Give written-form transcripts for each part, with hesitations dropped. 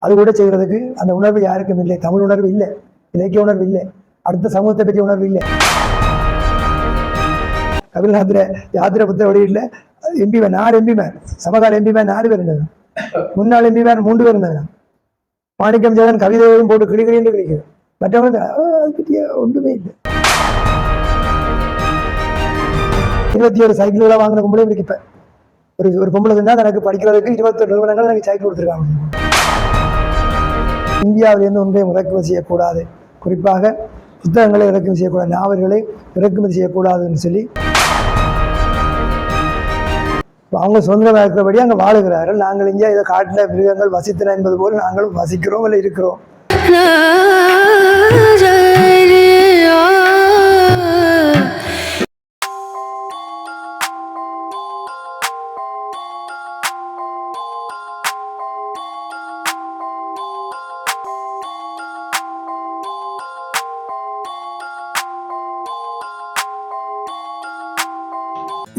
அது கூட செய்கிறதுக்கு அந்த உணர்வு யாருக்கும் இல்லை. தமிழ் உணர்வு இல்லை, இலக்கிய உணர்வு இல்லை, அடுத்த சமூகத்தை பற்றிய உணர்வு இல்லை. தமிழ்நாட்டில் யாத்திரை புத்தக வெளியிடல எம்பிமேன் 4 எம்பிமேன், சமகால எம்பிமேன் 4 பேர் இருந்தாங்க, முன்னாள் எம்பிமேன் 3 பேர் இருந்தாங்க. மாணிக்கம் ஜெகன் கவிதையும் போட்டு கிளிகளின்னு கிடைக்குது, மற்றவங்க அதை பற்றிய ஒன்றுமே இல்லை. 21 சைக்கிள்களை வாங்கின கும்பலே இருப்பேன். ஒரு பொம்பளை இருந்தால் தனக்கு படிக்கிறதுக்கு 21 நிறுவனங்கள் எனக்கு சைக்கிள் கொடுத்துருக்காங்க. இந்தியாவிலிருந்து ஒன்றையும் இறக்குமதி செய்யக்கூடாது, குறிப்பாக புத்தகங்களை இறக்குமதி செய்யக்கூடாது, நாவல்களை இறக்குமதி செய்யக்கூடாதுன்னு சொல்லி அவங்க சுதந்திரமாக இருக்கிறபடி அங்கே வாழுகிறார்கள். நாங்கள் இங்கே இதை காட்டில் மிருகங்கள் வசித்தன என்பது போல நாங்களும் வசிக்கிறோம் இல்லை இருக்கிறோம்.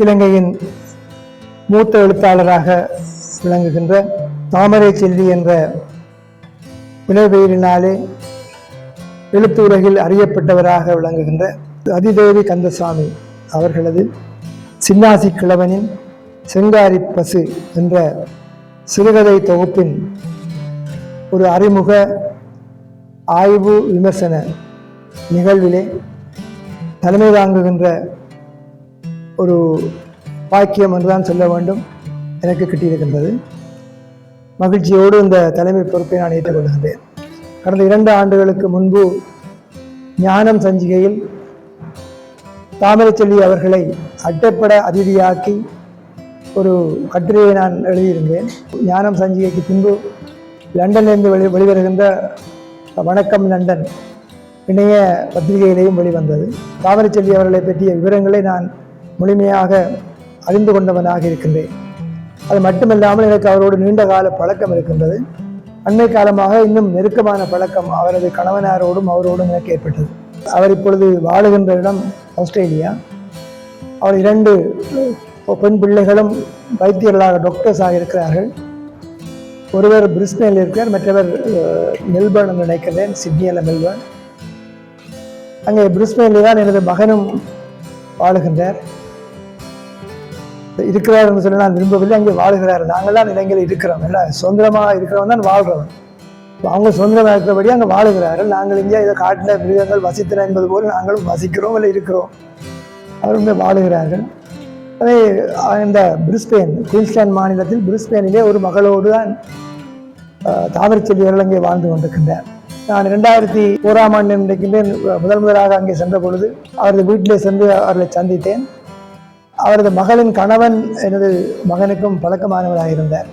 இலங்கையின் மூத்த எழுத்தாளராக விளங்குகின்ற தாமரை செல்வி என்ற புனைப்பெயரினாலே எழுத்து உலகில் அறியப்பட்டவராக விளங்குகின்ற அதிதேவி கந்தசாமி அவர்களது சின்னாசி கிழவனின் செங்காரி பசு என்ற சிறுகதை தொகுப்பின் ஒரு அறிமுக ஆய்வு விமர்சன நிகழ்விலே தலைமை தாங்குகின்ற ஒரு பாக்கியம் என்றுதான் சொல்ல வேண்டும் எனக்கு கிட்டியிருக்கின்றது. மகிழ்ச்சியோடு இந்த தலைமை பொறுப்பை நான் ஏற்றுக்கொள்கின்றேன். கடந்த 2 ஆண்டுகளுக்கு முன்பு ஞானம் சஞ்சிகையில் தாமரை செல்வி அவர்களை அட்டைப்பட அதிதியாக்கி ஒரு கட்டுரையை நான் எழுதியிருந்தேன். ஞானம் சஞ்சிகைக்கு பின்பு லண்டனிலிருந்து வெளிவருகின்ற வணக்கம் லண்டன் இணைய பத்திரிகையிலேயும் வெளிவந்தது. தாமரை செல்வி அவர்களை பற்றிய விவரங்களை நான் முழுமையாக அறிந்து கொண்டவனாக இருக்கின்றேன். அது மட்டுமில்லாமல் எனக்கு அவரோடு நீண்ட கால பழக்கம் இருக்கின்றது. அண்மை காலமாக இன்னும் நெருக்கமான பழக்கம் அவரது கணவனாரோடும் அவரோடும் எனக்கு ஏற்பட்டது. அவர் இப்பொழுது வாழுகின்ற இடம் ஆஸ்திரேலியா. அவர் 2 பெண் பிள்ளைகளும் வைத்தியர்களாக டாக்டர்ஸாக இருக்கிறார்கள். ஒருவர் பிரிஸ்பேனில் இருக்கிறார், மற்றவர் மெல்பர்ன் என்று நினைக்கிறேன், சிட்னியில் மெல்பர்ன். அங்கே பிரிஸ்பேனில் தான் எனது மகனும் வாழுகின்றார். இருக்கிறார் என்று சொல்லி நான் விரும்பவில்லை, அங்கே வாழ்கிறார். நாங்கள் தான் இலங்கையில் இருக்கிறோம், இல்லை சுதந்திரமாக இருக்கிறவன் தான் வாழ்கிறோம். அவங்க சுதந்திரமாக இருக்கிறபடி அங்கே வாழுகிறார்கள். நாங்கள் இங்கே இதை காட்டின மிருகங்கள் வசித்தன என்பது போல நாங்களும் வசிக்கிறோம் இல்லை இருக்கிறோம். அவருமே வாழுகிறார்கள். அதே இந்த பிரிஸ்பேன், குயின்ஸ்லாந்து மாநிலத்தில் பிரிஸ்பேனிலே ஒரு மகளோடு தான் தாமரை செல்வி அவர்கள் அங்கே வாழ்ந்து கொண்டிருக்கின்றார். நான் 2001ஆம் ஆண்டு நினைக்கின்றேன் முதலாக அங்கே சென்ற பொழுது அவரது வீட்டிலே சென்று அவர்களை சந்தித்தேன். அவரது மகளின் கணவன் எனது மகனுக்கும் பழக்கமானவராக இருந்தார்.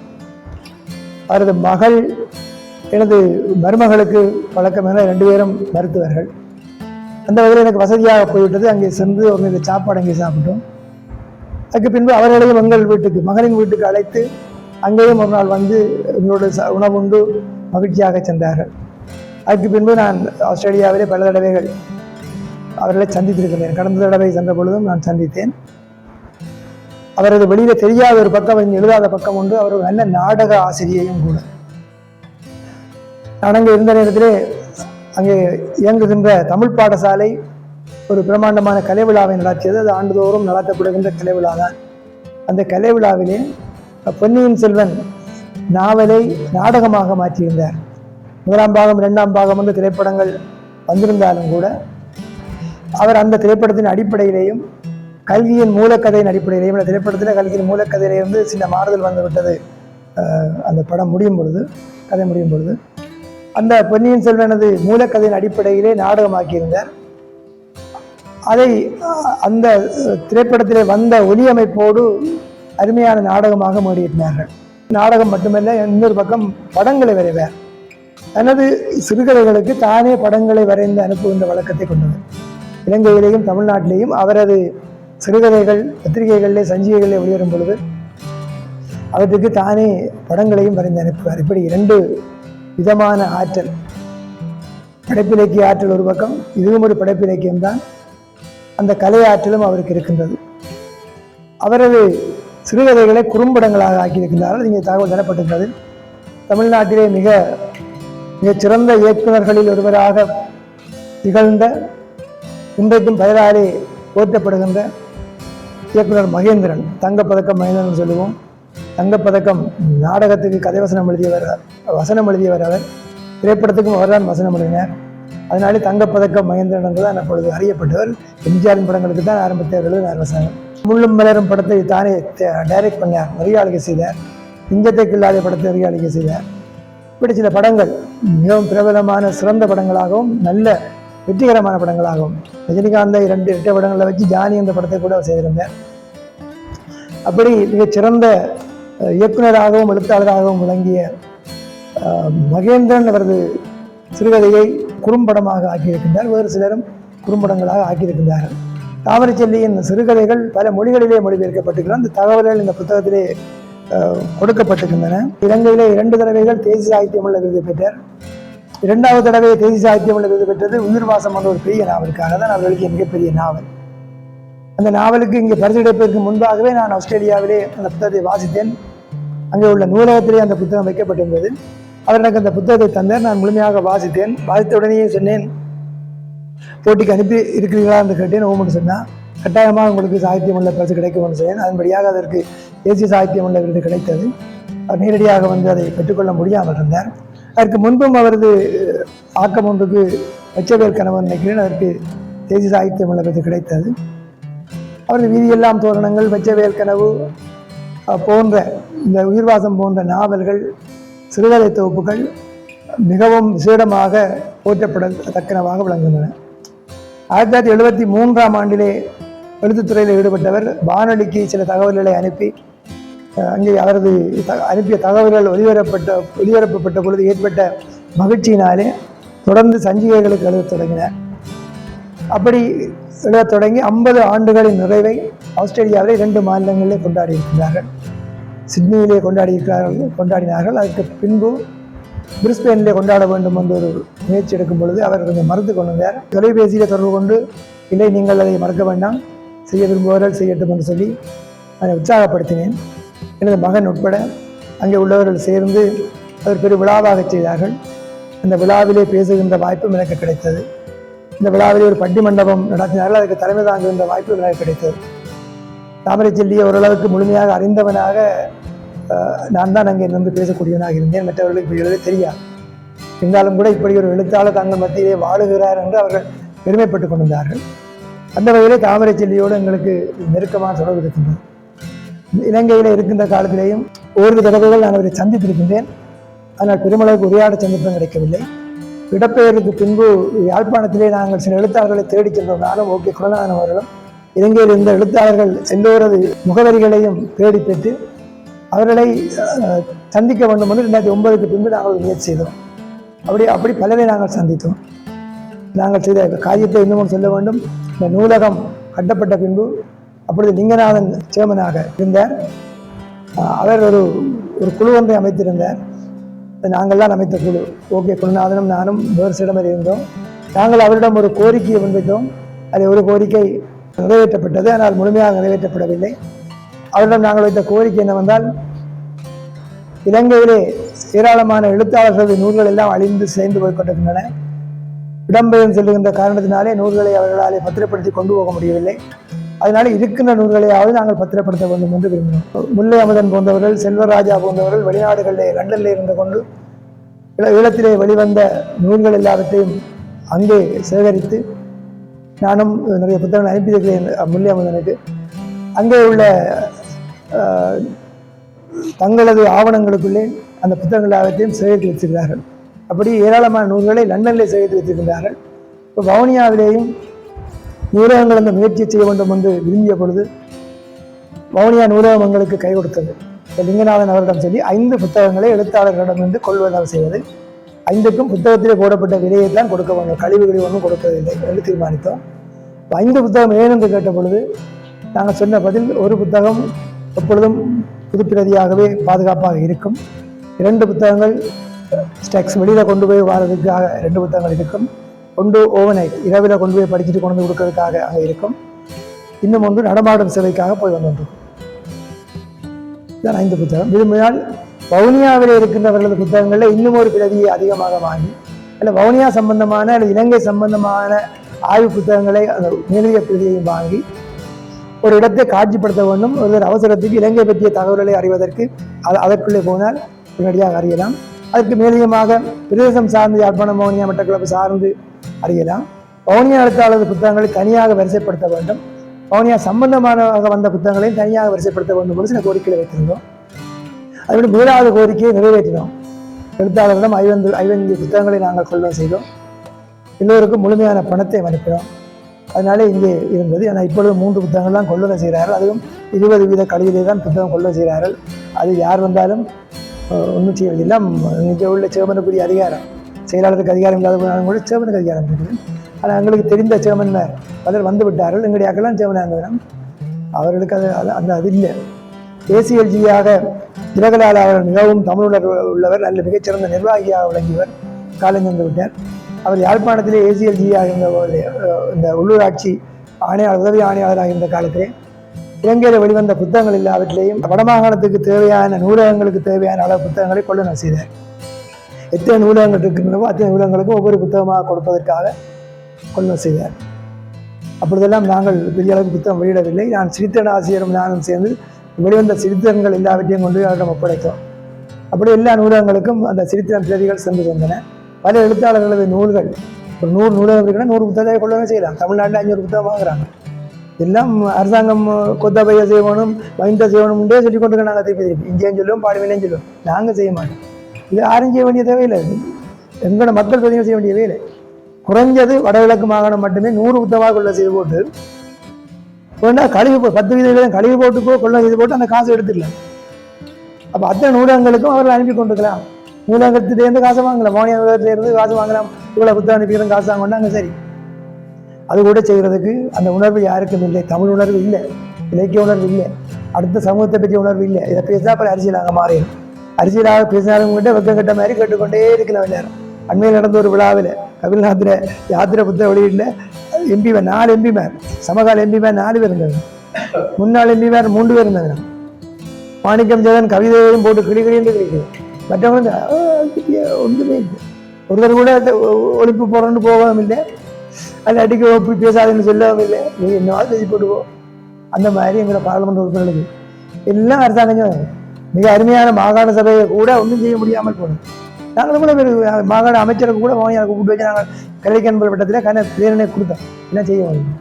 அவரது மகள் எனது மருமகளுக்கு பழக்கமான 2 பேரும் மருத்துவர்கள். அந்த வகையில் எனக்கு வசதியாக போய்விட்டது. அங்கே சென்று ஒரு சாப்பாடு அங்கே சாப்பிட்டோம். அதுக்கு பின்பு அவர்களையும் எங்கள் வீட்டுக்கு, மகனின் வீட்டுக்கு அழைத்து அங்கேயும் ஒரு நாள் வந்து எங்களோட உணவுண்டு மகிழ்ச்சியாக சென்றார்கள். அதுக்கு பின்பு நான் ஆஸ்திரேலியாவிலே பல தடவைகள் அவர்களை சந்தித்திருக்கிறேன். கடந்த தடவை சென்ற பொழுதும் நான் சந்தித்தேன். அவரது வெளியில தெரியாத ஒரு பக்கம், எழுதாத பக்கம் உண்டு. அவர் ஒரு நல்ல நாடக ஆசிரியையும் கூட. நான் அங்கே இருந்த நேரத்திலே அங்கே இயங்குகின்ற தமிழ் பாடசாலை ஒரு பிரம்மாண்டமான கலை விழாவை நடத்தியது. அது ஆண்டுதோறும் நடத்தப்படுகின்ற கலை விழா தான். அந்த கலை விழாவிலே பொன்னியின் செல்வன் நாவலை நாடகமாக மாற்றியிருந்தார். 1ஆம் பாகம் 2ஆம் பாகம் என்று திரைப்படங்கள் வந்திருந்தாலும் கூட அவர் அந்த திரைப்படத்தின் அடிப்படையிலேயும் கல்கியின் மூலக்கதையின் அடிப்படையிலேயும், இந்த திரைப்படத்தில் கல்கியின் மூலக்கதையிலிருந்து சில மாறுதல் வந்துவிட்டது. அந்த படம் முடியும் பொழுது, கதை முடியும் பொழுது அந்த பொன்னியின் செல்வனது மூலக்கதையின் அடிப்படையிலே நாடகமாக்கியிருந்தார். அதை அந்த திரைப்படத்திலே வந்த ஒலியமைப்போடு அருமையான நாடகமாக மேடியிட்டார்கள். நாடகம் மட்டுமல்ல, இன்னொரு பக்கம் படங்களை வரைவார். தனது சிறுகதைகளுக்கு தானே படங்களை வரைந்து அனுப்புகின்ற வழக்கத்தை கொண்டவர். இலங்கையிலேயும் தமிழ்நாட்டிலேயும் அவரது சிறுகதைகள் பத்திரிகைகளிலே சஞ்சிகைகளிலே வெளியேறும் பொழுது அவற்றுக்கு தானே படங்களையும் வரைந்து அனுப்புவார். இப்படி 2 விதமான ஆற்றல், படைப்பிலக்கிய ஆற்றல் ஒரு பக்கம், இதுவும் ஒரு படைப்பிலக்கியம்தான். அந்த கலை ஆற்றலும் அவருக்கு இருக்கின்றது. அவரது சிறுகதைகளை குறும்படங்களாக ஆக்கியிருக்கின்றார்கள். இங்கே தகவல் தரப்பட்டிருக்கிறது. தமிழ்நாட்டிலே மிகச்சிறந்த இயக்குநர்களில் ஒருவராக திகழ்ந்த, இன்றைக்கும் பெயராலே போற்றப்படுகின்ற இயக்குனர் மகேந்திரன். தங்கப்பதக்கம் மகேந்திரன் சொல்லுவோம். தங்கப்பதக்கம் நாடகத்துக்கு கதை வசனம் எழுதியவர் அவர். திரைப்படத்துக்கும் அவர்தான் வசனம் எழுதினார். அதனாலே தங்கப்பதக்கம் மகேந்திரன் என்றுதான் அப்பொழுது அறியப்பட்டவர். எம்ஜிஆரின் படங்களுக்கு தான் ஆரம்பத்தில் எழுதினார் வசனம். முள்ளும் மலரும் படத்தை தானே டைரக்ட் பண்ணார், நெறியாளிகை செய்தார். நெஞ்சத்தை கில்லாத படத்தை நெறியாளிகை செய்தார். இப்படி சில படங்கள் மிகவும் பிரபலமான சிறந்த படங்களாகவும் நல்ல வெற்றிகரமான படங்களாகவும், ரஜினிகாந்தை 2 இரட்டை படங்களில் வச்சு ஜானி என்ற படத்தை கூட செய்திருந்தார். அப்படி மிகச்சிறந்த இயக்குநராகவும் எழுத்தாளராகவும் விளங்கிய மகேந்திரன் அவரது சிறுகதையை குறும்படமாக ஆக்கியிருக்கின்றார். வேறு சிலரும் குறும்படங்களாக ஆக்கியிருக்கின்றார்கள். தாமரைச்செல்லியின் சிறுகதைகள் பல மொழிகளிலே மொழிபெயர்க்கப்பட்டிருக்கின்றன. அந்த தகவல்கள் இந்த புத்தகத்திலே கொடுக்கப்பட்டிருக்கின்றன. இலங்கையிலே 2 தடவைகள் தேசிய சாகித்யமுள்ள விருது பெற்றார். 2வது தடவை தேசிய சாகித்யமுள்ள விருது பெற்றது உயிர்வாசம் என்ற ஒரு பெரிய நாவலுக்காக தான். அவர் எழுதிய மிகப்பெரிய நாவல். அந்த நாவலுக்கு இங்கே பரிசு கிடைப்பதற்கு முன்பாகவே நான் ஆஸ்திரேலியாவிலே அந்த புத்தகத்தை வாசித்தேன். அங்கே உள்ள நூலகத்திலே அந்த புத்தகம் வைக்கப்பட்டிருந்தது. அவர் எனக்கு அந்த புத்தகத்தை தந்தார். நான் முழுமையாக வாசித்தேன். வாசித்த உடனேயே சொன்னேன், போட்டிக்கு அனுப்பி இருக்கிறீர்களா என்று கேட்டேன். ஓமன்னு சொன்னால், கட்டாயமாக உங்களுக்கு சாகித்யமுள்ள பரிசு கிடைக்கும்னு சொன்னேன். அதன்படியாக அதற்கு தேசிய சாகித்யமுள்ள விருது கிடைத்தது. அவர் நேரடியாக வந்து அதை பெற்றுக்கொள்ள முடியாமல் இருந்தார். அதற்கு முன்பும் அவரது ஆக்கம் ஒன்றுக்கு வெச்சவேல் கனவு நினைக்கிறேன், அதற்கு தேசிய சாகித்யமுள்ள விருது கிடைத்தது. அவரது வீதியெல்லாம் தோரணங்கள், வெச்சவேல் கனவு போன்ற இந்த உயிர்வாசம் போன்ற நாவல்கள், சிறுகதை தொகுப்புகள் மிகவும் விசேடமாக போற்றப்படத்தக்கனவாக விளங்குகின்றன. 1973ஆம் ஆண்டிலே எழுத்துத்துறையில் ஈடுபட்டவர். வானொலிக்கு சில தகவல்களை அனுப்பி, அங்கே அவரது அனுப்பிய தகவல்கள் ஒலிபரப்பப்பட்ட பொழுது ஏற்பட்ட மகிழ்ச்சியினாலே தொடர்ந்து சஞ்சிகைகளுக்கு எழுதத் தொடங்கினார். அப்படி எழுதத் தொடங்கி 50 ஆண்டுகளின் நிறைவை ஆஸ்திரேலியாவிலே 2 மாநிலங்களிலே கொண்டாடியிருக்கிறார்கள். சிட்னியிலே கொண்டாடினார்கள். அதற்கு பின்பு பிரிஸ்பேனிலே கொண்டாட வேண்டும் என்று ஒரு முயற்சி எடுக்கும் பொழுது அவர் கொஞ்சம் மறுத்து கொண்டார். தொலைபேசியில் தொடர்பு கொண்டு, இல்லை நீங்கள் அதை மறக்க வேண்டாம், செய்ய விரும்புவர்கள் செய்யட்டும் என்று சொல்லி அதை உற்சாகப்படுத்தினேன். எனது மகன் உட்பட அங்கே உள்ளவர்கள் சேர்ந்து அவர் பெரிய விழாவாக செய்தார்கள். அந்த விழாவிலே பேசுகின்ற வாய்ப்பும் எனக்கு கிடைத்தது. இந்த விழாவிலே ஒரு பட்டி மண்டபம் நடத்தினார்கள். அதுக்கு தலைமை தாங்குகின்ற வாய்ப்பு எனக்கு கிடைத்தது. தாமரைச்செல்லியை ஓரளவுக்கு முழுமையாக அறிந்தவனாக நான் தான் அங்கே நின்று பேசக்கூடியவனாக இருந்தேன். மற்றவர்களுக்கு இப்படி எழுத தெரியாது. இருந்தாலும் கூட இப்படி ஒரு எழுத்தாளர் தங்கள் மத்தியிலே வாழுகிறார் என்று அவர்கள் பெருமைப்பட்டுக் கொண்டிருந்தார்கள். அந்த வகையிலே தாமரைச்செல்லியோடு எங்களுக்கு நெருக்கமான தொடர்பு இருக்கின்றது. இலங்கையில் இருக்கின்ற காலத்திலேயும் ஓரிரு தடவைகள் நான் அவரை சந்தித்திருக்கின்றேன். ஆனால் பெருமளவுக்கு உரையாட சந்தர்ப்பம் கிடைக்கவில்லை. இடப்பெயருக்கு பின்பு யாழ்ப்பாணத்திலே நாங்கள் சில எழுத்தாளர்களை தேடிச் சென்றோம். நானும் ஓகே குணநாதன் அவர்களும். இலங்கையில் இருந்த எழுத்தாளர்கள் எல்லோரது முகவரிகளையும் தேடி பெற்று அவர்களை சந்திக்க வேண்டும் என்று 2009க்கு பின்பு நாங்கள் முயற்சி செய்தோம். அப்படி பலரை நாங்கள் சந்தித்தோம். நாங்கள் செய்த காரியத்தை இன்னமும் சொல்ல வேண்டும். இந்த நூலகம் கட்டப்பட்ட பின்பு அப்பொழுது லிங்கநாதன் சேர்மனாக இருந்தார். அவர் ஒரு குழு ஒன்றை அமைத்திருந்தார். நாங்கள் தான் அமைத்த குழு. ஓகே குணநாதனும் நானும் வேறு சிலமர் இருந்தோம். நாங்கள் அவரிடம் ஒரு கோரிக்கையை முன்வைத்தோம். அதில் ஒரு கோரிக்கை நிறைவேற்றப்பட்டது, ஆனால் முழுமையாக நிறைவேற்றப்படவில்லை. அவரிடம் நாங்கள் வைத்த கோரிக்கை என்னவென்றால், இலங்கையிலே ஏராளமான எழுத்தாளர்களது நூல்கள் எல்லாம் அழிந்து சேர்ந்து போய்கொண்டிருக்கின்றன. இடம்பெயர்ந்து செல்லுகின்ற காரணத்தினாலே நூல்களை அவர்களாலே பத்திரப்படுத்தி கொண்டு போக முடியவில்லை. அதனால இருக்கின்ற நூல்களையாவது நாங்கள் பத்திரப்படுத்த வேண்டும் என்று விரும்பினோம். முல்லை அமுதன் போன்றவர்கள், செல்வராஜா போன்றவர்கள் வெளிநாடுகளிலே லண்டனில் இருந்து கொண்டு ஈழத்திலே வெளிவந்த நூல்கள் எல்லாவற்றையும் அங்கே சேகரித்து, நானும் நிறைய புத்தகங்கள் அனுப்பியிருக்கிறேன் முல்லை அமுதனுக்கு. அங்கே உள்ள தங்களது ஆவணங்களுக்குள்ளே அந்த புத்தகங்கள் எல்லாவற்றையும் சேகரித்து வைத்திருக்கிறார்கள். அப்படி ஏராளமான நூல்களை லண்டனிலே சேகரித்து வைத்திருக்கின்றார்கள். இப்போ வவுனியாவிலேயும் நூலகங்கள் அந்த முயற்சியை செய்ய வேண்டும் என்று விரும்பிய பொழுது வவுனியா நூலகம் எங்களுக்கு கை கொடுத்தது. லிங்கநாதன் அவரிடம் சொல்லி 5 புத்தகங்களை எழுத்தாளர்களிடமிருந்து கொள்வதாக செய்வது. 5க்கும் புத்தகத்திலே போடப்பட்ட விலையை தான் கொடுக்க வேண்டும், கழிவுகளை ஒன்றும் கொடுக்கவில்லை என்று தீர்மானித்தோம். 5 புத்தகம் ஏன் என்று கேட்ட பொழுது நாங்கள் சொன்ன பதில், ஒரு புத்தகம் எப்பொழுதும் புதுப்பிரதியாகவே பாதுகாப்பாக இருக்கும், 2 புத்தகங்கள் ஸ்டெக்ஸ் வெளியில் கொண்டு போய் வாரதுக்காக 2 புத்தகங்கள் இருக்கும், ஒன்று ஓவர்நைட் இரவில் கொண்டு போய் படிச்சுட்டு கொண்டு போய் கொடுக்கறதுக்காக அங்கே இருக்கும், இன்னும் ஒன்று நடமாடும் சேவைக்காக போய் வந்துருக்கும். இதுதான் 5 புத்தகம். விரும்பினால் வவுனியாவில் இருக்கின்றவர்களது புத்தகங்களில் இன்னும் ஒரு பிரதியை அதிகமாக வாங்கி அல்ல வவுனியா சம்பந்தமான அல்லது இலங்கை சம்பந்தமான ஆய்வு புத்தகங்களை அந்த மேலதிக பிரதியையும் வாங்கி ஒரு இடத்தை காட்சிப்படுத்த வேண்டும். ஒரு அவசரத்துக்கு இலங்கை பற்றிய தகவல்களை அறிவதற்கு அதற்குள்ளே போனால் உடனடியாக அறியலாம். அதற்கு மேலதிகமாக பிரதேசம் சார்ந்து யாழ்ப்பாணம் வவுனியா மட்டக்களப்பு சார்ந்து அறியலாம். வவுனியா எழுத்தாளர் புத்தகங்களை தனியாக வரிசைப்படுத்த வேண்டும். வவுனியா சம்பந்தமாக வந்த புத்தகங்களையும் தனியாக வரிசைப்படுத்த வேண்டும் என்று சில கோரிக்கைகளை வைத்திருந்தோம். அதோட முதலாவது கோரிக்கையை நிறைவேற்றினோம். எழுத்தாளர்களிடம் 50 புத்தகங்களை நாங்கள் கொள்வனம் செய்தோம். எல்லோருக்கும் முழுமையான பணத்தை அனுப்பினோம். அதனால இங்கே இருந்தது. ஆனால் இப்பொழுது 3 புத்தகங்கள் தான் கொள்வனம் செய்கிறார்கள். அதுவும் 20 வீத கழிவிலே தான் புத்தகம் கொள்வனம் செய்கிறார்கள். அது யார் வந்தாலும் ஒன்றும் செய்வதில்லை. இங்கே உள்ள சேர்மனுக்குரிய அதிகாரம், செயலாளருக்கு அதிகாரம் இல்லாத போனாலும் கூட சேர்மனுக்கு அதிகாரம் இருக்குது. ஆனால் எங்களுக்கு தெரிந்த சேர்மன்மார் பலர் வந்து விட்டார்கள். எங்களுடைய அக்கெல்லாம் சேர்மனாக இருந்தவரும் அவர்களுக்கு அது இல்லை. ஏசிஎல்ஜியாக திலகலால் அவர்கள் மிகவும் தமிழுணர் உள்ளவர், நல்ல மிகச்சிறந்த நிர்வாகியாக விளங்கியவர், காலஞ்சென்று விட்டார். அவர் யாழ்ப்பாணத்திலே ஏசிஎல்ஜியாக இருந்தபோது இந்த உள்ளூராட்சி ஆணையாளர் உதவி ஆணையாளராக இருந்த காலத்திலே இலங்கையில் வெளிவந்த புத்தகங்கள் எல்லாவற்றிலேயும் வடமாகாணத்துக்கு தேவையான நூலகங்களுக்கு தேவையான அளவு புத்தகங்களை கொள்வனம் செய்தார். எத்தனை நூலகங்கள் இருக்கின்றனவோ அத்தனை நூலகங்களுக்கும் ஒவ்வொரு புத்தகமாக கொடுப்பதற்காக கொள்வனம் செய்தார். அப்பொழுதெல்லாம் நாங்கள் பெரிய அளவுக்கு புத்தகம் வெளியிடவில்லை. நான் சிரித்திரன் ஆசிரியரும் நானும் சேர்ந்து வெளிவந்த சிரித்திரன்கள் எல்லாவற்றையும் கொண்டு அவரிடம் ஒப்படைத்தோம். அப்படி எல்லா நூலகங்களுக்கும் அந்த சிரித்திரன் பிரதிகள் சென்று வந்தன. பல எழுத்தாளர்களது நூல்கள் ஒரு 100 நூலகம் இருக்குன்னா 100 புத்தகத்தை கொள்வனம் செய்யலாம். தமிழ்நாட்டில் 500 புத்தகம் வாங்குறாங்க. எல்லாம் அரசாங்கம் கொத்தபைய செய்வனும் வைந்த செய்வனும் உண்டே சொல்லி கொண்டு நாங்கள் திருப்பி இங்கேயும் சொல்லுவோம், பாடுவிலையும் சொல்லுவோம். நாங்கள் செய்ய மாட்டோம். இது யாரும் செய்ய வேண்டிய தேவையில்லை. எங்களோட மக்கள் பிரதிகள் செய்ய வேண்டிய வேலை. குறைஞ்சது வடகிழக்கு மாகாணம் மட்டுமே 100 புத்தகமாக கொள்ள செய்து போட்டு வேணா கழிவு 10 வீதம் கழிவு போட்டுக்கோ கொள்ள செய்து போட்டு அந்த காசை எடுத்துடலாம். அப்போ அத்தனை நூலகங்களுக்கும் அவர்கள் அனுப்பி கொண்டுக்கலாம். நூலகத்திலேருந்து காசை வாங்கலாம், மோனியா நூலகத்திலேருந்து காசு வாங்கலாம். இவ்வளோ புத்தகம் அனுப்பிக்கிறோம் காசு வாங்கினாங்க, சரி. அது கூட செய்கிறதுக்கு அந்த உணர்வு யாருக்கும் இல்லை. தமிழ் உணர்வு இல்லை, இலக்கிய உணர்வு இல்லை, அடுத்த சமூகத்தை பற்றிய உணர்வு இல்லை. இதை பேசினா அப்புறம் அரசியலாக மாறிடும். அரசியலாக பேசினாலும் கிட்ட வெக்கம் கட்ட மாதிரி கேட்டுக்கொண்டே இருக்கலாம் எல்லாரும். அண்மையில் நடந்த ஒரு விழாவில் கபில்நாத்தில் யாத்திரை புத்தக வெளியீட்டில் எம்பிமார் 4 எம்பிமார் சமகால எம்பிமார் 4 பேர் இருந்தாங்க. முன்னாள் எம்பிமார் 3 பேர் இருந்தாங்க. மாணிக்கம் ஜெகன் கவிதையையும் போட்டு கிளிகளின்னு கிடைக்குது. மற்றவங்க ஒன்றுமே இல்லை. ஒருத்தர் கூட ஒழிப்பு போகிறோன்னு போகவும் இல்லை, அது அடிக்க ஒப்பி பேசாதுன்னு சொல்லவும் இல்லை. நீ என்னவாது பேசி போட்டுவோம். அந்த மாதிரி எங்களை பாராளுமன்ற உறுப்பினர்களுக்கு எல்லாம் அரசாங்கம் மிக அருமையான மாகாண சபையை கூட ஒன்றும் செய்ய முடியாமல் போனோம். நாங்கள் கூட மாகாண அமைச்சருக்கு கூட மோனியாவுக்கு கூப்பிட்டு வச்சு நாங்கள் கலைக்கன்பல் வட்டத்தில் பிரேரணை கொடுத்தோம். என்ன செய்ய முடியும்?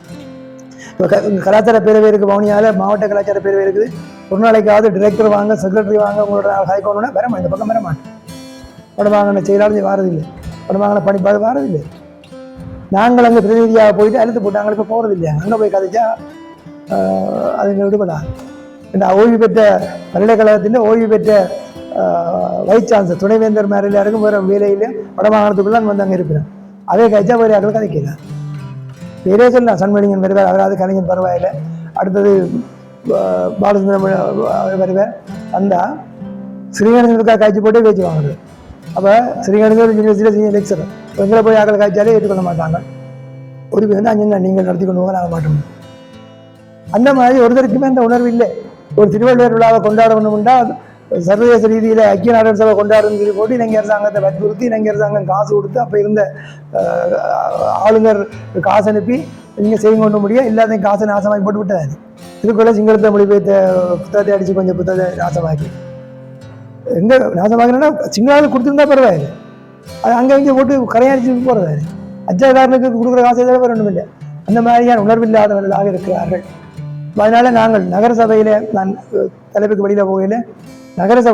இப்போ கலாச்சார பேரவை இருக்குது வவுனியாவில், மாவட்ட கலாச்சார பேரவை இருக்குது. ஒரு நாளைக்காவது டிரெக்டர் வாங்க, செக்ரட்டரி வாங்க, உங்களோட ஹைகோர்ட்னா வரமாட்டேன். இந்த பக்கம் வரமாட்டேன். வடமாகாண செயலாளர் வாரதில்லை, வடமாகாண பணிப்பாளர் வாரதில்லை. நாங்கள் அங்கே பிரதிநிதியாக போயிட்டு அழுத்து போட்டு நாங்கள் இப்போ போகிறது இல்லையா. அங்கே போய் கதைச்சா அதுங்க விடுபடாது. இந்த ஓய்வு பெற்ற பல்கலைக்கழகத்தின் ஓய்வு பெற்ற வைஸ் சான்சலர் துணைவேந்தர் மாதிரி எல்லாருக்கும் வேறு வேலையில் வடமாகாணத்துக்குள்ள வந்து அங்கே இருப்பேன். அதே கழிச்சா வேறு யாரும் கதைக்கல. வேறே சொல்லலாம், சண்மணியன் வருவார், அவராது கலைஞன் பரவாயில்லை. அடுத்தது பாலசுந்தரம் வருவார். வந்தால் ஸ்ரீகணேசனுக்காக காய்ச்சி போட்டே பேச்சு வாங்குறது. அப்போ ஸ்ரீகணேசன் யூனிவர்சிட்டியில் சீனியர் லெக்சரர் எங்களை போய் ஆக்களை காய்ச்சாலே ஏற்றுக்கொள்ள மாட்டாங்க. ஒரு பேர் வந்து அங்கே நீங்கள் நடத்தி கொண்டு போக நாங்கள் மாட்டோம். அந்த மாதிரி ஒருத்தருக்குமே அந்த உணர்வு இல்லை. ஒரு திருவள்ளுவர் விழாவை கொண்டாடணும்னா சர்வதேச ரீதியில் ஐக்கிய நாடுகள் சபை கொண்டாடுன்னு சொல்லி போட்டு இலங்கை அரசாங்கத்தை வற்புறுத்தி இலங்கை அரசாங்கம் காசு கொடுத்து அப்போ இருந்த ஆளுநர் காசு அனுப்பி நீங்கள் செய்ய கொண்டு முடியும், எல்லாத்தையும் காசை நாசமாக்கி போட்டு விட்டாரு. திருக்குறளை சிங்களத்தை மொழிபெயர்த்த புத்தகத்தை அடித்து கொஞ்சம் புத்தகத்தை நாசமாக்கி எங்கே நாசமாக்கினா சிங்களாவில் கொடுத்துருந்தா பரவாயில்லை. அது அங்கே இங்கே போட்டு கரையாடிச்சு போகிறதாரு. அச்சாக்காரனுக்கு கொடுக்குற காசை தவிர வரணும் இல்லை. அந்த மாதிரியான உணர்வில்லாதவர்களாக இருக்கிறார்கள். அதனால் நாங்கள் நகரசபையில் நான் தலைப்புக்கு வெளியில் போகையில்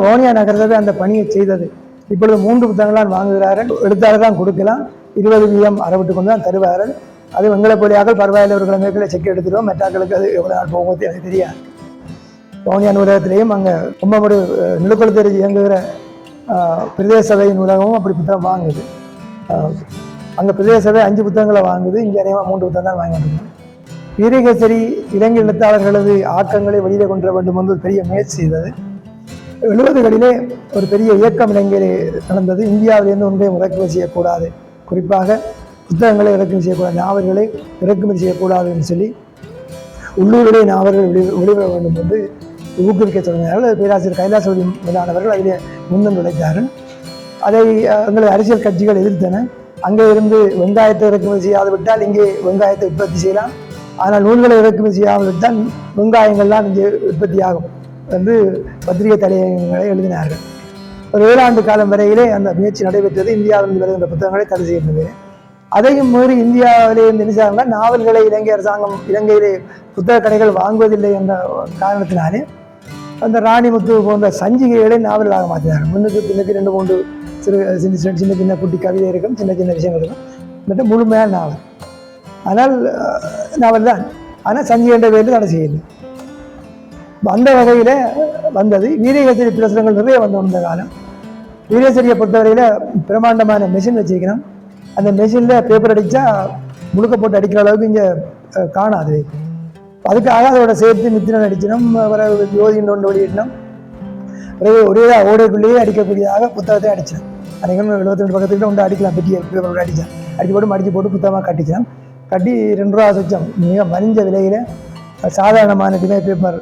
வவுனியா நகரசபை அந்த பணியை செய்தது. இப்பொழுது 3 புத்தகங்களால் வாங்குகிறார்கள். எழுத்தாளர் தான் கொடுக்கலாம், 20 வீதம் அறவிட்டு கொண்டு தான் தருவார்கள். அது எங்களை போலியாக பரவாயில்லை, ஒரு கிழமைக்குள்ளே செக் எடுத்துடுவோம். மெட்டாக்களுக்கு அது எவ்வளோ நாள் போகும்போது எனக்கு தெரியாது. வவுனியா நூலகத்திலேயும் அங்கே கும்பமடு நிலக்குளத்தேரி இயங்குகிற பிரதேச சபை நூலகமும் அப்படி புத்தகம் வாங்குது. அங்கே பிரதேச சபை 5 புத்தகங்களை வாங்குது. இங்கே அதிகமாக 3 புத்தகம் தான் வாங்கிட்டு வீரகேசரி இலங்கை எழுத்தாளர்களது ஆக்கங்களை வெளியே கொண்டு வர வேண்டும் என்று பெரிய முயற்சி செய்தது. 70களிலே ஒரு பெரிய இயக்கம் இலங்கையிலே நடந்தது. இந்தியாவிலிருந்து ஒன்றையும் இறக்குமதி செய்யக்கூடாது, குறிப்பாக புத்தகங்களை இறக்குமதி செய்யக்கூடாது, நாவல்களை இறக்குமதி செய்யக்கூடாது என்று சொல்லி உள்ளூரிலே நாவல்கள் வெளிவர வேண்டும் என்று ஊக்குவிக்க தொடங்கினார்கள். பேராசிரியர் கைலாசபதி முதலானவர்கள் அதிலே முன்னின்று உழைத்தார்கள். அதை எங்களது அரசியல் கட்சிகள் எதிர்த்தன. அங்கே இருந்து வெங்காயத்தை இறக்குமதி செய்யாது விட்டால் இங்கே வெங்காயத்தை உற்பத்தி செய்யலாம், ஆனால் நூல்களை இறக்குமதி செய்யாமல் விட்டால் வெங்காயங்கள்லாம் இங்கே உற்பத்தி ஆகும் என்று பத்திரிகை தலையங்களை எழுதினார்கள். ஒரு 7 ஆண்டு காலம் வரையிலே அந்த முயற்சி நடைபெற்றது. இந்தியாவிலிருந்து வருகின்ற புத்தகங்களை தடை செய்கின்றது. அதையும் மீறி இந்தியாவிலே இருந்து என்ன நாவல்களை இலங்கை அரசாங்கம் இலங்கையிலே புத்தக கடைகள் வாங்குவதில்லை என்ற காரணத்தினாலே அந்த ராணிமுத்து போன்ற சஞ்சிகைகளை நாவல்களாக மாற்றினார்கள். முன்னுக்கு பின்னுக்கு 2-3 சின்ன சின்ன குட்டி கவிதை இருக்கும், சின்ன சின்ன விஷயங்கள் இருக்கும், மற்றும் முழுமையான நாவல். ஆனால் நாவல் தான், ஆனால் சஞ்சிகை என்ற பேரில் தடை செய்யலை. அந்த வகையில் வந்தது வீரகேசரி பிரசுரங்கள் நிறைய வந்த காலம். வீரகேசரியை பொறுத்தவரையில் பிரமாண்டமான மெஷின் வச்சிருக்கிறோம். அந்த மெஷினில் பேப்பர் அடித்தா முழுக்க போட்டு அடிக்கிற அளவுக்கு இங்கே காணாது. அதுக்காக அதோட சேர்த்து மித்திரன் அடிச்சினோம், யோதியின் ஒன்று வெளியிடணும், ஒரே ஓடைக்குள்ளேயே அடிக்கக்கூடியதாக புத்தகத்தை அடிச்சிடும். அன்றைக்கு 72 பக்கத்துக்கிட்ட ஒன்று அடிக்கலாம், பெட்டியை பேப்பர் அடித்தேன், மடிச்சு போட்டு புத்தகமாக கட்டிச்சிடும். கட்டி 2 ரூபா சொச்சம் மிக மலிஞ்ச விலையில் சாதாரணமான டிமை பேப்பர்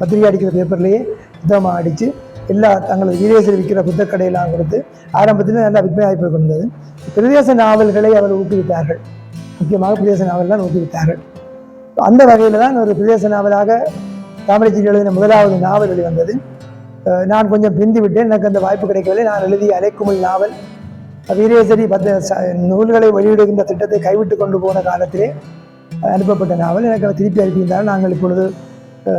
பத்திரிகை அடிக்கிற பேப்பர்லேயே புத்தகமாக அடித்து எல்லா தங்களது வீரேசரி விற்கிற புத்தகக்கடையெல்லாம் கொடுத்து ஆரம்பத்தில் நல்லா விற்பனை வாய்ப்பு கொண்டது. பிரதேச நாவல்களை அவர் ஊக்குவித்தார்கள், முக்கியமாக பிரதேச நாவல் தான் ஊக்குவித்தார்கள். அந்த வகையில் தான் ஒரு பிரதேச நாவலாக தாமரைச்செல்வி எழுதின முதலாவது நாவல் வெளிவந்தது. நான் கொஞ்சம் பிந்தி விட்டேன், எனக்கு அந்த வாய்ப்பு கிடைக்கவில்லை. நான் எழுதிய அலைக்குமிழ் நாவல் வீரேசரி நூல்களை வெளியிடுகின்ற திட்டத்தை கைவிட்டு கொண்டு போன காலத்திலே அனுப்பப்பட்ட நாவல். எனக்கு திருப்பி அனுப்பியிருந்தால் நாங்கள் இப்பொழுது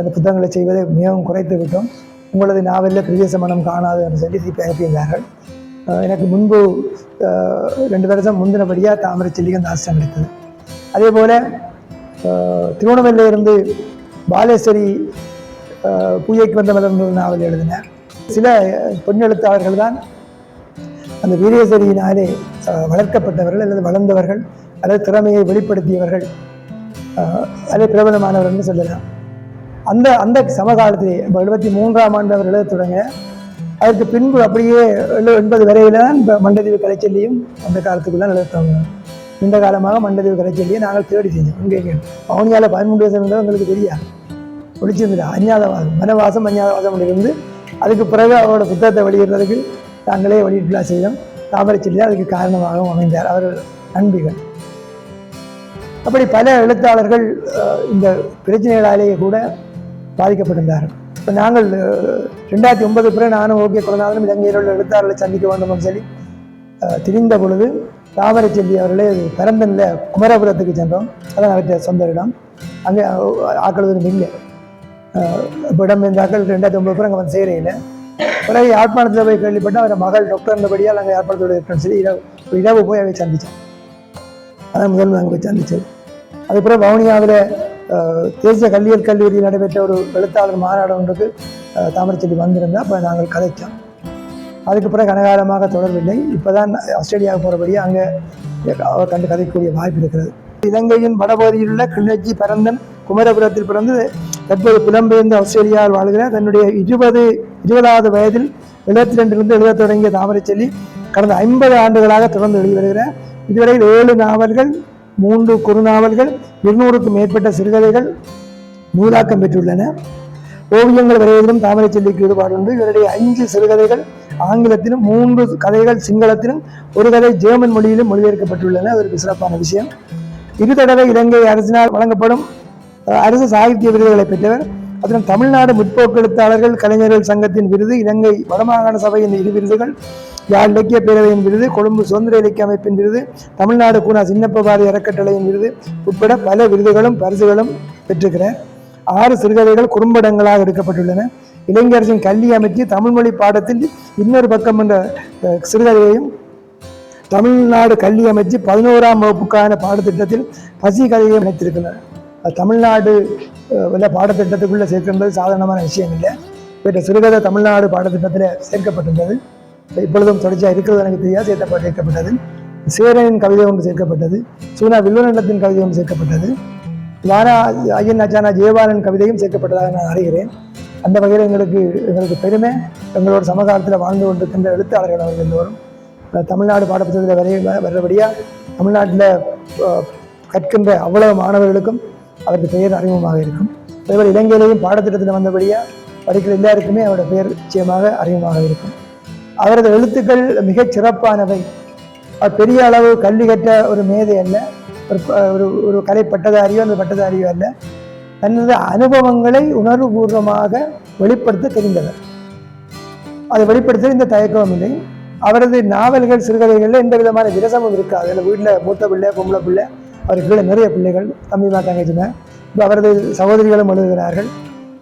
அந்த புத்தகங்களை செய்வதை மிகவும் குறைத்து விட்டோம், உங்களது நாவலில் பிரதேச மனம் காணாது என்று சொல்லி திருப்பி அனுப்பியிருந்தார்கள். எனக்கு முன்பு 2 வருஷம் முந்தினபடியாக தாமரைச்செல்விக்கு அந்த ஆசிரம் கிடைத்தது. அதே போல் திருவண்ணாமலையிலிருந்து பாலேஸ்வரி பூஜைக்கு வந்த மலர் நாவல் எழுதினார். சில பொன்னெழுத்தாளர்கள் தான் அந்த வீரேசரியினாலே வளர்க்கப்பட்டவர்கள் அல்லது வளர்ந்தவர்கள் அல்லது திறமையை வெளிப்படுத்தியவர்கள் அல்லது பிரபலமானவர்கள் சொல்லலாம். அந்த சமகாலத்திலே 73ஆம் ஆண்டு அவர் எழுத தொடங்க, அதற்கு பின்பு அப்படியே 80 வரையில தான் மண்டதீவு கலைச்செல்லியும் அந்த காலத்துக்குள்ள எழுத தொடங்கினோம். நீண்ட காலமாக மண்டதீவு கலைச்செல்லியை நாங்கள் தேடி செஞ்சோம். இங்கே பவுனியால் 13 வருஷம் எங்களுக்கு தெரியாது, ஒழிச்சிருந்துட்டு அஞ்ஞாதவாசம் வனவாசம் அஞ்ஞாதவாசம் இருந்து அதுக்கு பிறகு அவரோட புத்தகத்தை வெளியிடுறதுக்கு நாங்களே வெளியிட்டுலா செய்தோம். தாமரைச்செல்வி அதுக்கு காரணமாகவும் அமைந்தார், அவர்கள் நண்பிகள். அப்படி பல எழுத்தாளர்கள் இந்த பிரச்சனைகளாலேயே கூட பாதிக்கப்பட்டிருந்தார்கள். இப்போ நாங்கள் 2009 பிறகு நானும் ஓகே குழந்தைகளும் இலங்கையில் உள்ள எழுத்தாளர்களை சந்திக்க வேண்டும் சொல்லி திரிந்த பொழுது தாமரைச்செல்வி அவர்களே பரந்தனில் குமரபுரத்துக்கு சென்றோம். அதான் அவற்றை சொந்த இடம். அங்கே ஆக்கள் இல்லை, இப்போ இடம் இருந்தாக்கள் 2009 பிறகு அங்கே வந்து சேரையில். பிறகு யாழ்ப்பாணத்தில் போய் கேள்விப்பட்டு அவரை மகள் டாக்டர் இருந்தபடியால் அங்கே யாழ்ப்பாணத்தோடு இருக்கணும்னு சொல்லி இரவு போய் அவை சந்தித்தேன். அதான் முதல்ல அங்கே போய் சந்தித்தது. அதுக்கப்புறம் வவுனியாவில் தேசிய கல்வியல் கல்லூரியில் நடைபெற்ற ஒரு எழுத்தாளர் மாநாடு ஒன்றுக்கு தாமரைச்செல்வி வந்திருந்தால் அப்போ நாங்கள் கதைச்சோம். அதுக்கு பிறகு கனகாலமாக தொடரவில்லை. இப்போ தான் ஆஸ்திரேலியாவுக்கு போகிறபடியே அங்கே அவர் கண்டு கதைக்கக்கூடிய வாய்ப்பு இருக்கிறது. இலங்கையின் வடபகுதியில் உள்ள கிளிநொச்சி பரந்தன் குமரபுரத்தில் பிறந்து தற்போது புலம்பெயர்ந்து ஆஸ்திரேலியாவில் வாழ்கிறார். தன்னுடைய 20வது வயதில் 72 எழுத தொடங்கிய தாமரைச்செல்வி கடந்த 50 ஆண்டுகளாக தொடர்ந்து எழுதி வருகிறார். இதுவரையில் 7 நாவல்கள், 3 குறுநாவல்கள், 200க்கும் மேற்பட்ட சிறுகதைகள் நூலாக்கம் பெற்றுள்ளன. ஓவியங்கள் வரைவதிலும் தாமரைச்செல்விக்கு ஈடுபாடு உண்டு. இவருடைய 5 சிறுகதைகள் ஆங்கிலத்திலும், 3 கதைகள் சிங்களத்திலும், 1 கதை ஜெர்மன் மொழியிலும் மொழிபெயர்க்கப்பட்டுள்ளன. ஒரு சிறப்பான விஷயம். 2 தடவை இலங்கை அரசினால் வழங்கப்படும் அரசு சாகித்ய விருதுகளை பெற்றவர். அதுடன் தமிழ்நாடு முற்போக்கு எழுத்தாளர்கள் கலைஞர்கள் சங்கத்தின் விருது, இலங்கை வடமாகாண சபையின் 2 விருதுகள், யாழ் இலக்கிய பேரவையின் விருது, கொழும்பு சுதந்திர இலக்கிய அமைப்பின் விருது, தமிழ்நாடு கூனா சின்னப்ப பாரதி அறக்கட்டளையின் விருது உட்பட பல விருதுகளும் பரிசுகளும் பெற்றிருக்கிறார். 6 சிறுகதைகள் குறும்படங்களாக எடுக்கப்பட்டுள்ளன. இலங்கை அரசின் கல்வி அமைச்சு தமிழ் மொழி பாடத்தில் இன்னொரு பக்கம் என்ற சிறுகதையையும் தமிழ்நாடு கல்வி அமைச்சு 11ஆம் வகுப்புக்கான பாடத்திட்டத்தில் பசி கதையை இணைத்திருக்கிறார். தமிழ்நாடு பாடத்திட்டத்துக்குள்ளே சேர்க்கின்றது சாதாரணமான விஷயம் இல்லை. இவற்றை சிறுகதை தமிழ்நாடு பாடத்திட்டத்தில் சேர்க்கப்பட்டிருந்தது. இப்பொழுதும் தொடர்ச்சியாக இருக்கிறது எனக்கு தெரியாது. சேர்க்கப்பட்டது. சேரனின் கவிதை ஒன்று சேர்க்கப்பட்டது. சூனா வில்வநண்டத்தின் கவிதை ஒன்று சேர்க்கப்பட்டது. லானா ஐயன் அச்சானா ஜெயபாலன் கவிதையும் சேர்க்கப்பட்டதாக நான் அறிகிறேன். அந்த வகையில் எங்களுக்கு பெருமை. எங்களோட சமகாலத்தில் வாழ்ந்து கொண்டிருக்கின்ற எழுத்தாளர்கள் அவர்கள் எல்லோரும் தமிழ்நாடு பாடப்புத்தகத்தில் வர்றபடியாக தமிழ்நாட்டில் கற்கின்ற அவ்வளவு மாணவர்களுக்கும் அவருக்கு பெயர் அறிமுகமாக இருக்கும். அதேபோல் இலங்கையிலேயும் பாடத்திட்டத்தில் வந்தபடியாக படிக்கிற எல்லாருக்குமே அவரோட பெயர் நிச்சயமாக அறிமுகமாக இருக்கும். அவரது எழுத்துக்கள் மிகச் சிறப்பானவை. அவர் பெரிய அளவு கல்வி கற்ற ஒரு மேதை அல்ல, ஒரு கலை பட்டதாரியோ அந்த பட்டதாரியோ அல்ல. தனது அனுபவங்களை உணர்வுபூர்வமாக வெளிப்படுத்த தெரிந்தவர். அதை வெளிப்படுத்த இந்த தயக்கமும் இல்லை. அவரது நாவல்கள் சிறுகதைகளில் எந்த விதமான விரசமும் இருக்காது. அதில் வீட்டில் மூத்த பிள்ளை பொம்பளை பிள்ளை, அவருக்கு கீழே நிறைய பிள்ளைகள், தம்பிமா தங்கச்சிங்க. இப்போ அவரது சகோதரிகளும் எழுதுகிறார்கள்.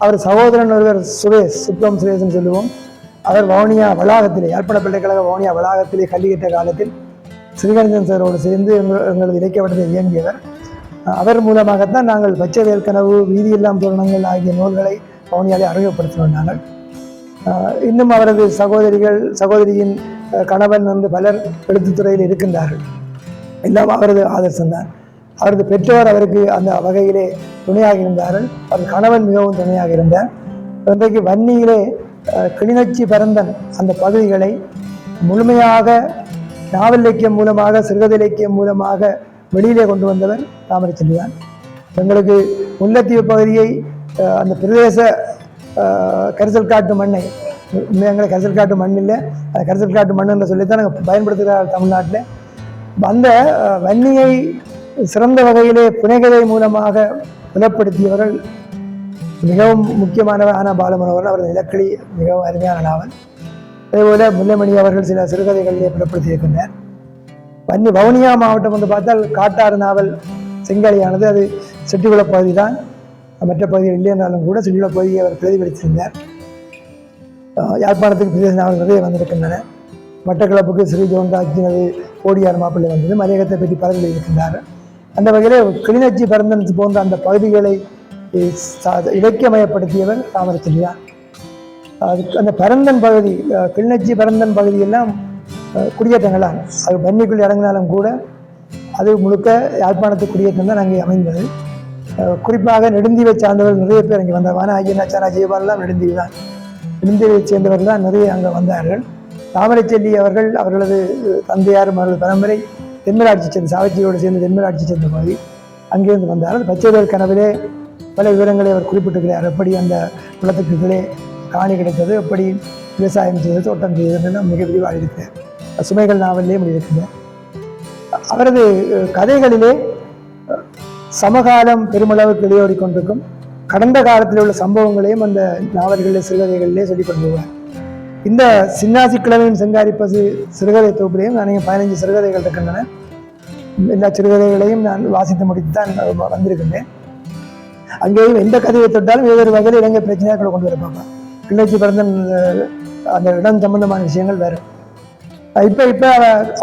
அவர் சகோதரன் ஒருவர் சுப்ரம் சுரேஷ்னு சொல்லுவோம். அவர் வவுனியா வளாகத்திலே, யாழ்ப்பாண பல்கலைக்கழக வவுனியா வளாகத்திலே கல்வி கற்ற காலத்தில் ஸ்ரீகணேசன் சாரோடு சேர்ந்து எங்களது இலக்கியவட்டத்தை இயங்கியவர். அவர் மூலமாகத்தான் நாங்கள் பச்சைவேல் கனவு, வீதியெல்லாம் தோரணங்கள் ஆகிய நூல்களை வவுனியாலே அறிமுகப்படுத்தினோம் நாங்கள். இன்னும் அவரது சகோதரியின் கணவன் வந்து பலர் எழுத்துத்துறையில் இருக்கின்றார்கள். எல்லாம் அவரது ஆதர்சம்தான். அவரது பெற்றோர் அவருக்கு அந்த வகையிலே துணையாக இருந்தார்கள். அவர் கணவன் மிகவும் துணையாக இருந்தார். இன்றைக்கு வன்னியிலே கிளிநொச்சி பரந்தன் அந்த பகுதிகளை முழுமையாக நாவல் இலக்கியம் மூலமாக, சிறுகதை இலக்கியம் மூலமாக வெளியிலே கொண்டு வந்தவர் தாமரைச்செல்வி தான். எங்களுக்கு முல்லைத்தீவு பகுதியை அந்த பிரதேச கரிசல் காட்டு மண்ணை, எங்களை கரிசல் காட்டு மண் இல்லை, கரிசல் காட்டு மண்ணுன்னு சொல்லித்தான் நாங்கள் பயன்படுத்துகிறார் தமிழ்நாட்டில். அந்த வன்னியை சிறந்த வகையிலே புனைகதை மூலமாக புலப்படுத்தியவர்கள் மிகவும் முக்கியமானவர் ஆனா பாலமனோகரன். அவரது நிலக்கிளி மிகவும் அருமையான நாவல். அதேபோல முல்லைமணி அவர்கள் சில சிறுகதைகளிலே புலப்படுத்தியிருக்கின்றனர். வவுனியா மாவட்டம் வந்து பார்த்தால் காட்டாறு நாவல் செங்காலியானது அது செட்டிகுள பகுதி தான், மற்ற பகுதிகள் இல்லை என்றாலும் கூட செட்டிகுள பகுதியை அவர் பிரதிபலித்திருந்தார். யாழ்ப்பாணத்துக்கு பிரதேச நாவல் நிறைய வந்திருக்கின்றன. மட்டக்களப்புக்கு ஸ்ரீ ஜோன்ராஜினது கோடியார் மாப்பிள்ளை வந்தது, மலையகத்தை பற்றி பலர்கள் இருக்கின்றார். அந்த வகையில் கிளிநொச்சி பரந்தன் போன்ற அந்த பகுதிகளை இலக்கியமயப்படுத்தியவர் தாமரைச்செல்வி தான். அதுக்கு அந்த பரந்தன் பகுதி, கிளிநொச்சி பரந்தன் பகுதியெல்லாம் குடியேற்றங்களாம். அது வன்னிக்குள் இறங்கினாலும் கூட அது முழுக்க யாழ்ப்பாணத்து குடியேற்றம் தான் அங்கே அமைந்தது. குறிப்பாக நெடுந்தீவை சார்ந்தவர்கள் நிறைய பேர் அங்கே வந்தார். ஐயனாச்சாரா ஜெயபாலெல்லாம் நெடுந்தீவு தான். நெடுந்தீவை சேர்ந்தவர்கள் தான் நிறைய அங்கே வந்தார்கள். தாமரைச்செல்வி அவர்கள் அவர்களது தந்தையார் அவர்களது பரம்பரை தென்மராட்சி சேர்ந்த சாவச்சியோடு சேர்ந்து தென்மராட்சி சேர்ந்த பகுதி, அங்கிருந்து வந்தார்கள். பச்சைவேல் கனவிலே பல விவரங்களை அவர் குறிப்பிட்டிருக்கிறார். எப்படி அந்த குளத்துக்குள்ளே காணி கிடைத்தது, எப்படி விவசாயம் செய்தது, தோட்டம் செய்ததுன்னு மிக விரிவாக இருக்கிறார். சுமைகள் நாவலிலே முடியிருக்கிறார். அவரது கதைகளிலே சமகாலம் பெருமளவுக்கு இடையோடி கொண்டிருக்கும் கடந்த காலத்தில் உள்ள சம்பவங்களையும் அந்த நாவல்களிலே சிறுகதைகளிலே சொல்லிக் கொண்டு போவார். இந்த சின்னாசி கிழமையும் செங்காரிப்பசு சிறுகதை தொகுப்பிலையும் நான் 15 சிறுகதைகள் இருக்கின்றன. எல்லா சிறுகதைகளையும் நான் வாசித்து முடித்து தான் வந்திருக்கின்றேன். அங்கேயும் எந்த கதையை தொட்டாலும் வேறொரு வகையில் இலங்கை பிரச்சனைகளை கொண்டு வர பார்ப்பேன். கிளிநொச்சி பிறந்த அந்த இடம் சம்பந்தமான விஷயங்கள் வேறு. இப்போ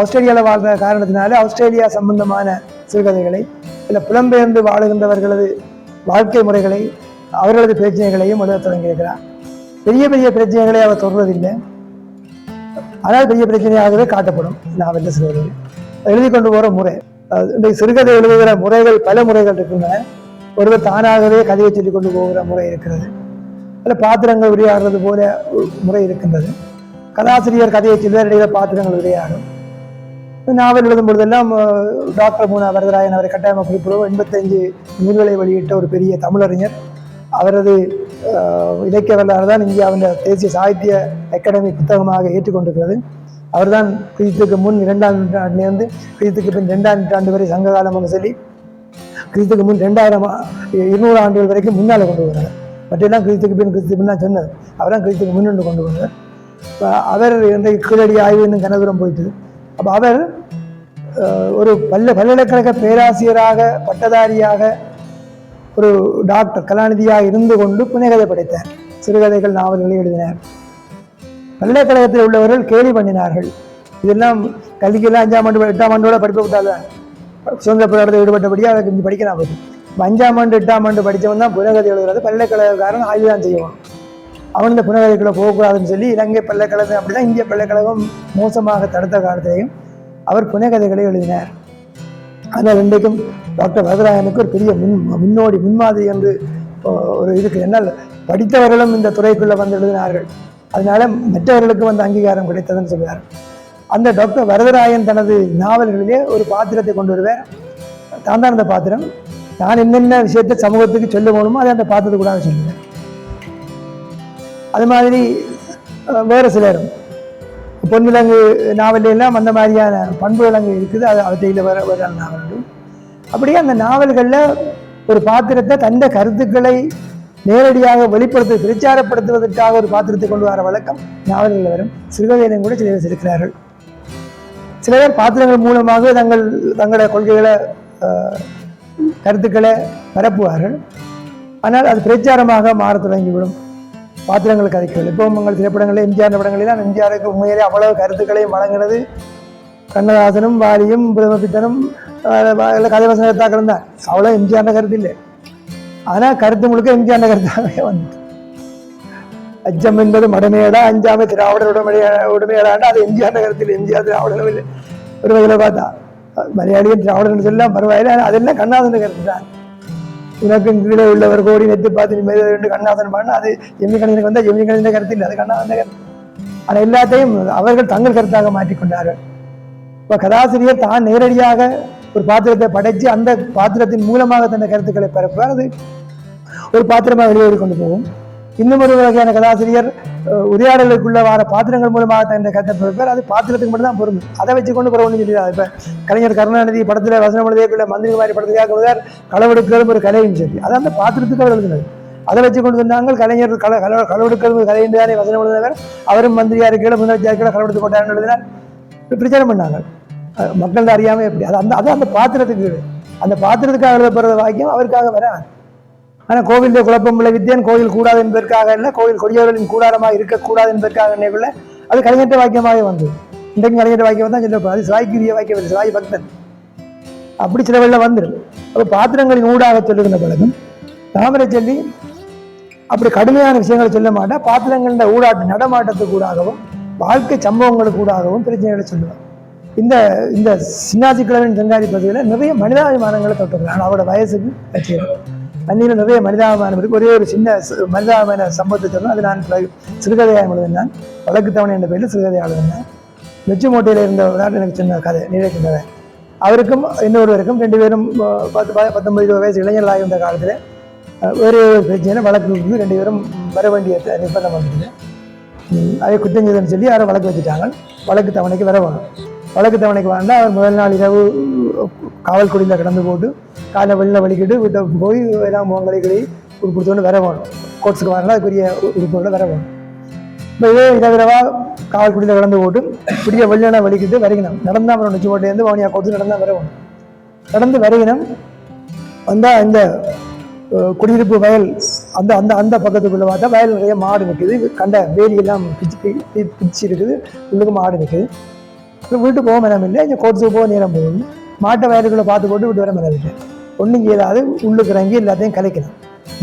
ஆஸ்திரேலியாவில் வாழ்கிற காரணத்தினால ஆஸ்திரேலியா சம்பந்தமான சிறுகதைகளை, இல்லை புலம்பெயர்ந்து வாழுகின்றவர்களது வாழ்க்கை முறைகளை, அவர்களது பிரச்சனைகளையும் எழுத தொடங்கியிருக்கிறார். பெரிய பெரிய பிரச்சனைகளை அவர் தொடர்வதில்லை, ஆனால் பெரிய பிரச்சனையாகவே காட்டப்படும் நாவல் சிறுகதைகள். எழுதி கொண்டு போகிற முறை, இந்த சிறுகதை எழுதுகிற முறைகள் பல முறைகள் இருக்கின்றன. ஒருவர் தானாகவே கதையை சொல்லிக் கொண்டு போகிற முறை இருக்கிறது. அதில் பாத்திரங்கள் உரையாடுறது போல முறை இருக்கின்றது. கதாசிரியர் கதையை சொல்வார், இடையில பாத்திரங்கள் உரையாடும். நாவல் எழுதும் பொழுதெல்லாம் டாக்டர் மூனா வரதராயன் அவரை கட்டாயமாக குறிப்பிடுவோம். 85 நூல்களை வெளியிட்ட ஒரு பெரிய தமிழறிஞர். அவரது இலக்கிய வரலாறு தான் இந்தியாவின் தேசிய சாகித்ய அகாடமி புத்தகமாக ஏற்றுக்கொண்டிருக்கிறது. அவர்தான் கிறிஸ்துக்கு முன் 2ஆம் நூற்றாண்டிலிருந்து கிறிஸ்துக்கு பின் 2ஆம் நூற்றாண்டு வரை சங்ககாலம் என்று சொல்லி கிறிஸ்துக்கு முன் 200 ஆண்டுகள் வரைக்கும் முன்னால் கொண்டு வருவார். மற்றெல்லாம் கிறிஸ்துக்கு பின் தான் சொன்னது. அவர் தான் கிறிஸ்துக்கு முன்னென்று கொண்டு வருவார். அவர் இன்றைக்கு கீழடி ஆய்வு இன்னும் கனதூரம் போயிட்டு. அப்போ அவர் ஒரு பல்கலைக்கழக பேராசிரியராக, பட்டதாரியாக, ஒரு டாக்டர் கலாநிதியாக இருந்து கொண்டு புனைகதை படைத்தார். சிறுகதைகள், நாவல்களை எழுதினார். பல்கலைக்கழகத்தில் உள்ளவர்கள் கேலி பண்ணினார்கள். இதெல்லாம் கல்விக்கெல்லாம் 5ஆம் ஆண்டு 8ஆம் ஆண்டோட படிப்பை விட்டால்தான் சுதந்திர போராட்டத்தை ஈடுபட்டபடியாக அதை கொஞ்சம் படிக்கலாம். 5ஆம் ஆண்டு 8ஆம் ஆண்டு படித்தவன் தான் புனைகதை எழுதுறது. பல்கலைக்கழகக்காரன் ஆய்வு தான் செய்வான். அவன் இந்த புனைகதைக்குள்ளே போகக்கூடாதுன்னு சொல்லி இலங்கை பல்கலைக்கழகம் அப்படி தான் இந்திய பல்கலைக்கழகம் மோசமாக தடுத்த காலத்திலையும் அவர் புனைகதைகளை எழுதினார். ஆனால் இன்றைக்கும் டாக்டர் வரதராயனுக்கு ஒரு பெரிய முன்மாதிரி என்று ஒரு இருக்குது. என்னால் படித்தவர்களும் இந்த துறைக்குள்ளே வந்து எழுதினார்கள், அதனால மற்றவர்களுக்கு வந்து அங்கீகாரம் கிடைத்ததுன்னு சொல்லுவார். அந்த டாக்டர் வரதராயன் தனது நாவல்களிலே ஒரு பாத்திரத்தை கொண்டு வருவார். தான் அந்த பாத்திரம் நான் என்னென்ன விஷயத்தை சமூகத்துக்கு சொல்ல வேணுமோ அதை அந்த பாத்திரத்துக்கூடாக சொல்லுவேன். அது மாதிரி வேறு சிலரும் பொன்விலங்கு நாவல்லாம் அந்த மாதிரியான பண்புகள் அங்கே இருக்குது. அது அவற்றையில் வேற நாவல். அப்படியே அந்த நாவல்களில் ஒரு பாத்திரத்தை தந்த கருத்துக்களை நேரடியாக வெளிப்படுத்த பிரச்சாரப்படுத்துவதற்காக ஒரு பாத்திரத்தை கொண்டு வர வழக்கம் நாவல்களில் வரும். சிறுகதையிலும் கூட சில பேர் இருக்கிறார்கள். சில பேர் பாத்திரங்கள் மூலமாக தங்களுடைய கொள்கைகளை கருத்துக்களை பரப்புவார்கள். ஆனால் அது பிரச்சாரமாக மாற தொடங்கிவிடும். பாத்திரங்கள் கதைகள் இப்போ உங்கள் திரைப்படங்களில் எம்ஜிஆர் படங்களெல்லாம் எம்ஜிஆருக்கு உண்மையிலே அவ்வளவு கருத்துக்களையும் வழங்கினது கண்ணதாசனும் வாலியும் புதமபித்தனும் கதை வசனத்தாக்களும் தான். அவ்வளோ எம்ஜிஆர் கருத்து இல்லை. ஆனால் கருத்து முழுக்க எம்ஜிஆர் கருத்தாகவே வந்து அச்சம் என்பது மடமையடா அஞ்சாமை திராவிடர் உடமையடாண்டா அது எம்ஜிஆர் கருத்தில். எம்ஜிஆர் திராவிடர் ஒரு வகையில் பார்த்தா மலையாளியும் திராவிடர்னு சொல்லலாம் பரவாயில்லை. ஆனால் அதெல்லாம் கண்ணாசன் கருத்து தான். உனக்கு கீழே உள்ளவர் கோடி நெத்து பார்த்து நிம்மதி கண்ணாசன் பாடினா அது எம்மி கணிதனுக்கு வந்தால் எம்மி கணித கருத்து இல்லை, அது கண்ணாசன் கருத்து. ஆனால் எல்லாத்தையும் அவர்கள் தங்கள் கருத்தாக மாற்றிக்கொண்டார்கள். இப்போ கதாசிரியர் தான் நேரடியாக ஒரு பாத்திரத்தை படைச்சு அந்த பாத்திரத்தின் மூலமாக தன்னை கருத்துக்களை பரப்புவார். அது ஒரு பாத்திரமாக வெளியேறி கொண்டு போகும். இன்னும் ஒரு வகையான கதாசிரியர் உரையாடலுக்குள்ள வர பாத்திரங்கள் மூலமாக தன்னை கருத்தை பரப்புவார். அது பாத்திரத்துக்கு மட்டும் தான் பொருந்தும். அதை வச்சு கொண்டு போறோம்னு சொல்லிடுறாரு. இப்போ கலைஞர் கருணாநிதி படத்தில் வசனம் எழுதியக்குள்ள மந்திரி மாதிரி படத்துக்காக எழுதார் களவெடுக்கிறது ஒரு கலைன்னு சொல்லி அது அந்த பாத்திரத்துக்கு அவர் எழுதினது. அதை வச்சு கொண்டு சொன்னாங்க கலைஞர் களவெடுக்கிறது கலை என்று தானே வசனம் எழுதினவர். அவரும் மந்திரியா இருக்கிற முதலமைச்சர் இருக்கிற களவெடுத்து போட்டாருன்னு எழுதினார். பிரச்சாரம் பண்ணாங்க. மக்கள் அறியாமல் எப்படி அது அந்த பாத்திரத்துக்கு அந்த பாத்திரத்துக்காக எழுதப்படுற வாக்கியம் அவருக்காக வராது. ஆனால் கோவிலில் குழப்பம் விளைவித்தேன் கோயில் கூடாது என்பதற்காக இல்லை, கோவில் கொடியவர்களின் கூடாரமாக இருக்கக்கூடாது என்பதற்காக நினைவுள்ள அது கலைஞற்ற வாக்கியமாக வந்தது. இன்றைக்கு கலைஞர் வாக்கியம் தான் சொல்லப்போ அது சிவாய்க்குரிய வாக்கியம் இல்லை, சிவாய் பக்தன் அப்படி சில வெள்ள வந்துடும். அப்போ பாத்திரங்களின் ஊடாக சொல்லுகின்ற பழகம் தாமரை சொல்லி அப்படி கடுமையான விஷயங்களை சொல்ல மாட்டேன். பாத்திரங்களின் ஊடாட்டு நடமாட்டத்துக்கு கூடாகவும் வாழ்க்கை சம்பவங்களுக்கு கூடாகவும் பிரச்சனைகளை சொல்லுவார். இந்த சின்னாசி கிழவன் செங்காரி பகுதியில் நிறைய மனிதாபிமானங்களை தொட்டுக்கிறான். அவரோட வயசுக்கு கட்சியில் அன்னியில் நிறைய மனிதாபிமானம் இருக்கு. ஒரே ஒரு சின்ன மனிதாபிமான சம்பவத்தை சொன்னால் அது நான் சிறுகதையாக எழுதினேன். வழக்கு தவணை என்ற பேரில் சிறுகதையாக எழுதினேன். மெச்சுமோட்டையில் இருந்த ஒரு நாள் எனக்கு சொன்ன கதை நினைக்கின்றன. அவருக்கும் இன்னொருவருக்கும் 2 பேரும் 19-20 வயசு இளைஞர்களாக இருந்த காலத்தில் ஒரே ஒரு பிரச்சனை வழக்கு 2 பேரும் வர வேண்டிய நிர்பந்தம் வந்தது. அதை குற்றஞ்செய்தன்னு சொல்லி யாரும் வழக்கு வச்சுட்டாங்க. வழக்கு தவணைக்கு வர வேணும். வழக்கு தவணைக்கு வேண்டாம். அவர் முதல் நாள் இரவு காவல்குடியில் கடந்து போட்டு காலை வெளியில் வலிக்கிட்டு வீட்டை போய் எல்லாம் முகங்களை கழுவி கொடுத்தோன்னு வர வேணும். கோர்ட்ஸுக்கு வரலாம் அதுக்குரிய உறுப்போடு வர வேணும். இப்போ இதே இரவிரவாக காவல்குடியில் கடந்து போட்டு இப்படியே வெள்ளனை வலிக்கிட்டு வரைக்கணும். நடந்தால் அப்புறம் நெச்சுக்கோட்டையிலேருந்து வவுனியா கோர்ட்ஸுக்கு நடந்தால் வர வேணும். கடந்து வரைக்கணும் வந்தால் இந்த குடியிருப்பு வயல் அந்த அந்த அந்த பக்கத்துக்குள்ளே பார்த்தா வயல் நிறைய மாடு நிற்குது. கண்ட வேலியெல்லாம் பிச்சு இருக்குது. உள்ளுக்கு மாடு நிற்குது. வீட்டு போக மனம் இல்லை. இங்கே கோர்ட்ஸுக்கு போக நேரம் போகுது. மாட்டை வயலுக்குள்ளே பார்த்து போட்டு விட்டு வர மனம் இல்லை. ஒன்றும் செய்யலாது. உள்ளுக்கு இறங்கி எல்லாத்தையும் கலைக்கணும்.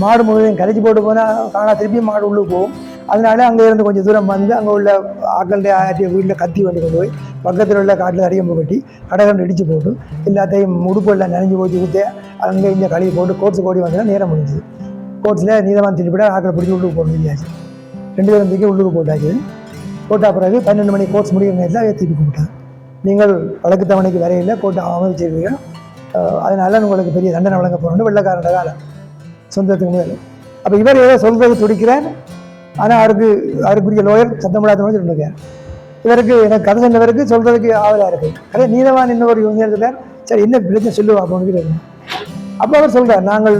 மாடு முழுவதையும் கலைச்சி போட்டு போனால் காணா திருப்பி மாடு உள்ளுக்கு போகும். அதனால அங்கே இருந்து கொஞ்சம் தூரம் வந்து அங்கே உள்ள ஆக்களுடைய ஆட்டிய வீட்டில் கத்தி வண்டி கொண்டு போய் பக்கத்தில் உள்ள காட்டில் அரியம்பு கட்டி கடகண்டு இடித்து போட்டு எல்லாத்தையும் உடுப்பெல்லாம் நனைஞ்சு போச்சு ஊற்ற அங்கே இங்கே கழுவி போட்டு கோர்ட்ஸுக்கு ஓடி வந்தோன்னா நேரம் முடிஞ்சுது. கோர்ட்ஸில் நீதவான் திருப்பிட ஆக்களை பிடிச்சி உள்ளுக்கு போட முடியாச்சு. 2 பேரும் தூக்கி உள்ளுக்கு போட்டாச்சு. போட்ட பிறகு 12 மணி கோர்ட்ஸ் முடிகிற நேரத்தில் திருப்பி கூப்பிட்டாங்க. நீங்கள் வழக்கு தவணைக்கு வரையில் போட்டு அமைச்சிருக்கீங்க, அதனால உங்களுக்கு பெரிய தண்டனை வழங்க போகிறோம்னு வெள்ளக்காரண்ட காலம் சொந்தத்துக்கு முதல். அப்போ இவர் ஏதோ சொல்றது துடிக்கிறார். ஆனால் அவருக்குரிய லோயர் சத்தமில்லாத சொல்லிருக்கார். இவருக்கு எனக்கு கதை சொன்னவருக்கு சொல்றதுக்கு ஆவலாக இருக்கு. அதே நீதவான் இன்னும் ஒரு யூனியர் சரி என்ன பிரச்சனை சொல்லுவா அப்படின்னு. அப்போ அவர் சொல்றார், நாங்கள்